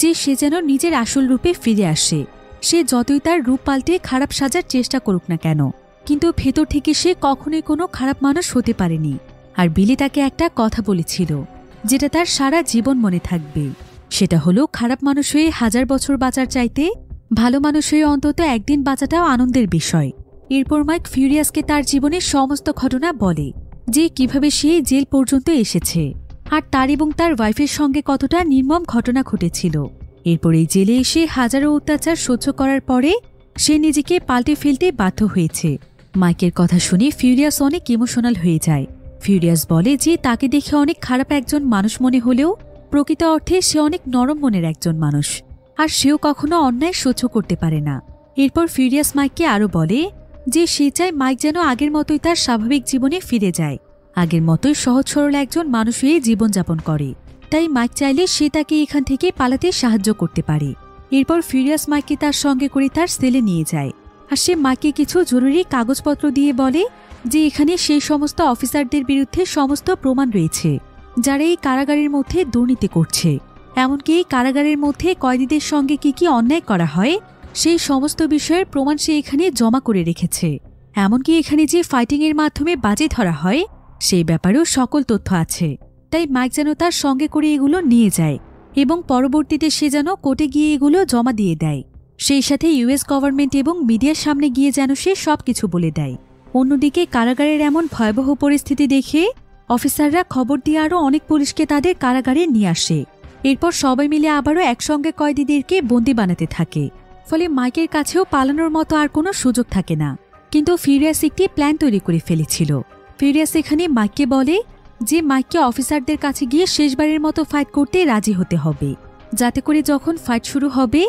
S1: যে সে যেন নিজের আসল রূপে ফিরে আসে। সে যতই তার রূপ পাল্টে খারাপ সাজার চেষ্টা করুক না কেন, কিন্তু ভেতর থেকে সে কখনোই কোনো খারাপ মানুষ হতে পারেনি। আর বিলি তাকে একটা কথা বলেছিল যেটা তার সারা জীবন মনে থাকবে, সেটা হলো খারাপ মানুষ হয়ে 1000 বছর বাঁচার চাইতে ভালো মানুষ হয়ে অন্তত একদিন বাঁচাটাও আনন্দের বিষয়। এরপর মাইক ফিউরিয়াসকে তার জীবনের সমস্ত ঘটনা বলে যে কিভাবে সে জেল পর্যন্ত এসেছে, আর তার এবং তার ওয়াইফের সঙ্গে কতটা নির্মম ঘটনা ঘটেছিল। এরপর এই জেলে এসে হাজারো অত্যাচার সহ্য করার পরে সে নিজেকে পাল্টে ফেলতে বাধ্য হয়েছে মাইকের কথা শুনে ফিউরিয়াস অনেক ইমোশনাল হয়ে যায়। ফিউরিয়াস বলে যে তাকে দেখে অনেক খারাপ একজন মানুষ মনে হলেও প্রকৃত অর্থে সে অনেক নরম মনের একজন মানুষ, আর সেও কখনো অন্যায় সহ্য করতে পারে না। এরপর ফিউরিয়াস মাইককে আরও বলে যে সে চায় মাইক যেন আগের মতোই তার স্বাভাবিক জীবনে ফিরে যায়, আগের মতোই সহজ সরল একজন মানুষ হয়ে জীবনযাপন করে। তাই মাইক চাইলে সে তাকে এখান থেকে পালাতে সাহায্য করতে পারে। এরপর ফিউরিয়াস মাইককে তার সঙ্গে করে তার সেলে নিয়ে যায়, আর সে মাইককে কিছু জরুরি কাগজপত্র দিয়ে বলে যে এখানে সেই সমস্ত অফিসারদের বিরুদ্ধে সমস্ত প্রমাণ রয়েছে যারা এই কারাগারের মধ্যে দুর্নীতি করছে, এমনকি এই কারাগারের মধ্যে কয়েদিদের সঙ্গে কি কি অন্যায় করা হয় সেই সমস্ত বিষয়ের প্রমাণ সে এখানে জমা করে রেখেছে। এমনকি এখানে যে ফাইটিংয়ের মাধ্যমে বাজি ধরা হয় সেই ব্যাপারেও সকল তথ্য আছে। তাই মাইক যেন তার সঙ্গে করে এগুলো নিয়ে যায় এবং পরবর্তীতে সে যেন কোর্টে গিয়ে এগুলো জমা দিয়ে দেয়। সেই সাথে ইউএস গভর্নমেন্ট এবং মিডিয়ার সামনে গিয়ে যেন সে সবকিছু বলে দেয়। অন্যদিকে কারাগারের এমন ভয়াবহ পরিস্থিতি দেখে অফিসাররা খবর দিয়ে আরও অনেক পুলিশকে তাদের কারাগারে নিয়ে আসে। এরপর সবাই মিলে আবারও একসঙ্গে কয়েদিদেরকে বন্দী বানাতে থাকে। ফলে মাইকের কাছেও পালানোর মতো আর কোনো সুযোগ থাকে না। কিন্তু ফিউরিয়াস একটি প্ল্যান তৈরি করে ফেলেছিল। ফিউরিয়াস এখানে মাইককে বলে যে মাইককে অফিসারদের কাছে গিয়ে শেষবারের মতো ফাইট করতে রাজি হতে হবে, যাতে করে যখন ফাইট শুরু হবে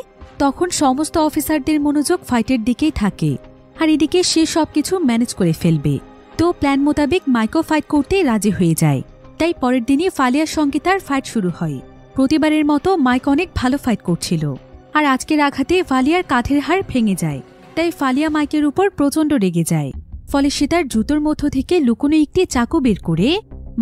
S1: তখন সমস্ত অফিসারদের মনোযোগ ফাইটের দিকেই থাকে, আর এদিকে সে সবকিছু ম্যানেজ করে ফেলবে। তো প্ল্যান মোতাবেক মাইকও ফাইট করতে রাজি হয়ে যায়। তাই পরের দিনই ফালিয়ার সঙ্গে তার ফাইট শুরু হয়। প্রতিবারের মতো মাইক অনেক ভালো ফাইট করছিল, আর আজকের আঘাতে ফালিয়ার কাঁধের হাড় ভেঙে যায়। তাই ফালিয়া মাইকের উপর প্রচণ্ড রেগে যায়। ফলে সে তার জুতোর মধ্য থেকে লুকোনো একটি চাকু বের করে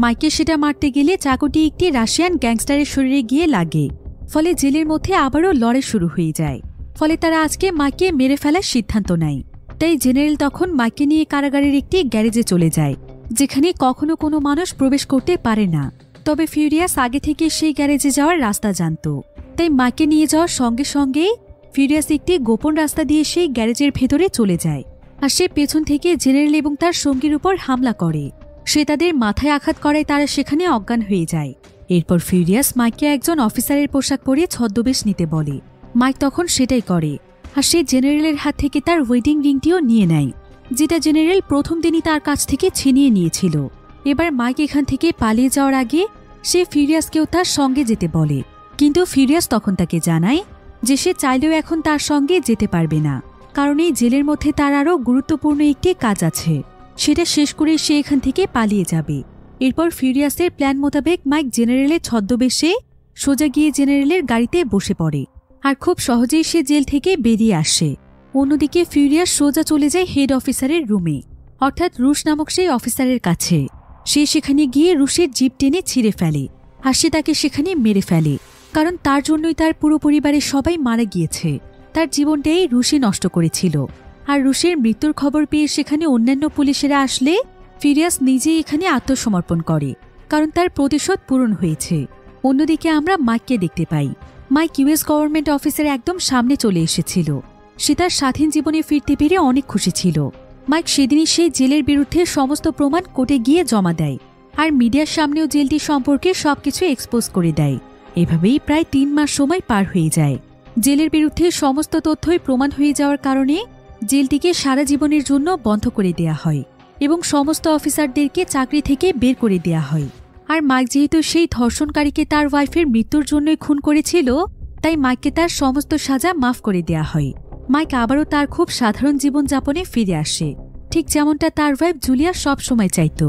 S1: মাইকে সেটা মারতে গেলে চাকুটি একটি রাশিয়ান গ্যাংস্টারের শরীরে গিয়ে লাগে। ফলে জেলের মধ্যে আবারও লড়াই শুরু হয়ে যায়। ফলে তারা আজকে মাইককে মেরে ফেলার সিদ্ধান্ত নেয়। তাই জেনারেল তখন মাইককে নিয়ে কারাগারের একটি গ্যারেজে চলে যায়, যেখানে কখনো কোনো মানুষ প্রবেশ করতে পারে না। তবে ফিউরিয়াস আগে থেকে সেই গ্যারেজে যাওয়ার রাস্তা জানত। তাই মাইককে নিয়ে যাওয়ার সঙ্গে সঙ্গে ফিউরিয়াস একটি গোপন রাস্তা দিয়ে সেই গ্যারেজের ভেতরে চলে যায়, আর সে পেছন থেকে জেনারেল এবং তার সঙ্গীর উপর হামলা করে। সে তাদের মাথায় আঘাত করায় তারা সেখানে অজ্ঞান হয়ে যায়। এরপর ফিউরিয়াস মাইককে একজন অফিসারের পোশাক পরিয়ে ছদ্মবেশ নিতে বলে। মাইক তখন সেটাই করে, আর সে জেনারেলের হাত থেকে তার ওয়েডিং রিংটিও নিয়ে নেয়, যেটা জেনারেল প্রথম দিনই তার কাছ থেকে ছিনিয়ে নিয়েছিল। এবার মাইক এখান থেকে পালিয়ে যাওয়ার আগে সে ফিউরিয়াসকেও তার সঙ্গে যেতে বলে, কিন্তু ফিউরিয়াস তখন তাকে জানায় যে সে চাইলেও এখন তার সঙ্গে যেতে পারবে না, কারণ এই জেলের মধ্যে তার আরও গুরুত্বপূর্ণ একটি কাজ আছে। সেটা শেষ করে সে এখান থেকে পালিয়ে যাবে। এরপর ফিউরিয়াসের প্ল্যান মোতাবেক মাইক জেনারেলের ছদ্মবেশে সোজা গিয়ে জেনারেলের গাড়িতে বসে পড়ে, আর খুব সহজেই সে জেল থেকে বেরিয়ে আসে। অন্যদিকে ফিউরিয়াস সোজা চলে যায় হেড অফিসারের রুমে, অর্থাৎ রুশ নামক সেই অফিসারের কাছে। সে সেখানে গিয়ে রুশের জিপ টেনে ছিঁড়ে ফেলে, আর সে তাকে সেখানে মেরে ফেলে, কারণ তার জন্যই তার পুরো পরিবারের সবাই মারা গিয়েছে। তার জীবনটাই রুশই নষ্ট করেছিল। আর রুশের মৃত্যুর খবর পেয়ে সেখানে অন্যান্য পুলিশেরা আসলে ফিউরিয়াস নিজেই এখানে আত্মসমর্পণ করে, কারণ তার প্রতিশোধ পূরণ হয়েছে। অন্যদিকে আমরা মাইককে দেখতে পাই। মাইক ইউএস গভর্নমেন্ট অফিসের একদম সামনে চলে এসেছিল। সে তার স্বাধীন জীবনে ফিরতে পেরে অনেক খুশি ছিল। মাইক সেদিনই সেই জেলের বিরুদ্ধে সমস্ত প্রমাণ কোর্টে গিয়ে জমা দেয়, আর মিডিয়ার সামনেও জেলটি সম্পর্কে সবকিছু এক্সপোজ করে দেয়। এভাবেই প্রায় 3 মাস সময় পার হয়ে যায়। জেলের বিরুদ্ধে সমস্ত তথ্যই প্রমাণ হয়ে যাওয়ার কারণে জেলটিকে সারা জীবনের জন্য বন্ধ করে দেয়া হয় এবং সমস্ত অফিসারদেরকে চাকরি থেকে বের করে দেয়া হয়। আর মাইক যেহেতু সেই ধর্ষণকারীকে তার ওয়াইফের মৃত্যুর জন্যই খুন করেছিল, তাই মাইককে তার সমস্ত সাজা মাফ করে দেয়া হয়। মাইক আবারও তার খুব সাধারণ জীবনযাপনে ফিরে আসে, ঠিক যেমনটা তার ওয়াইফ জুলিয়া সবসময় চাইত।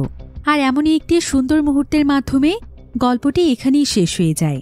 S1: আর এমনই একটি সুন্দর মুহূর্তের মাধ্যমে গল্পটি এখানেই শেষ হয়ে যায়।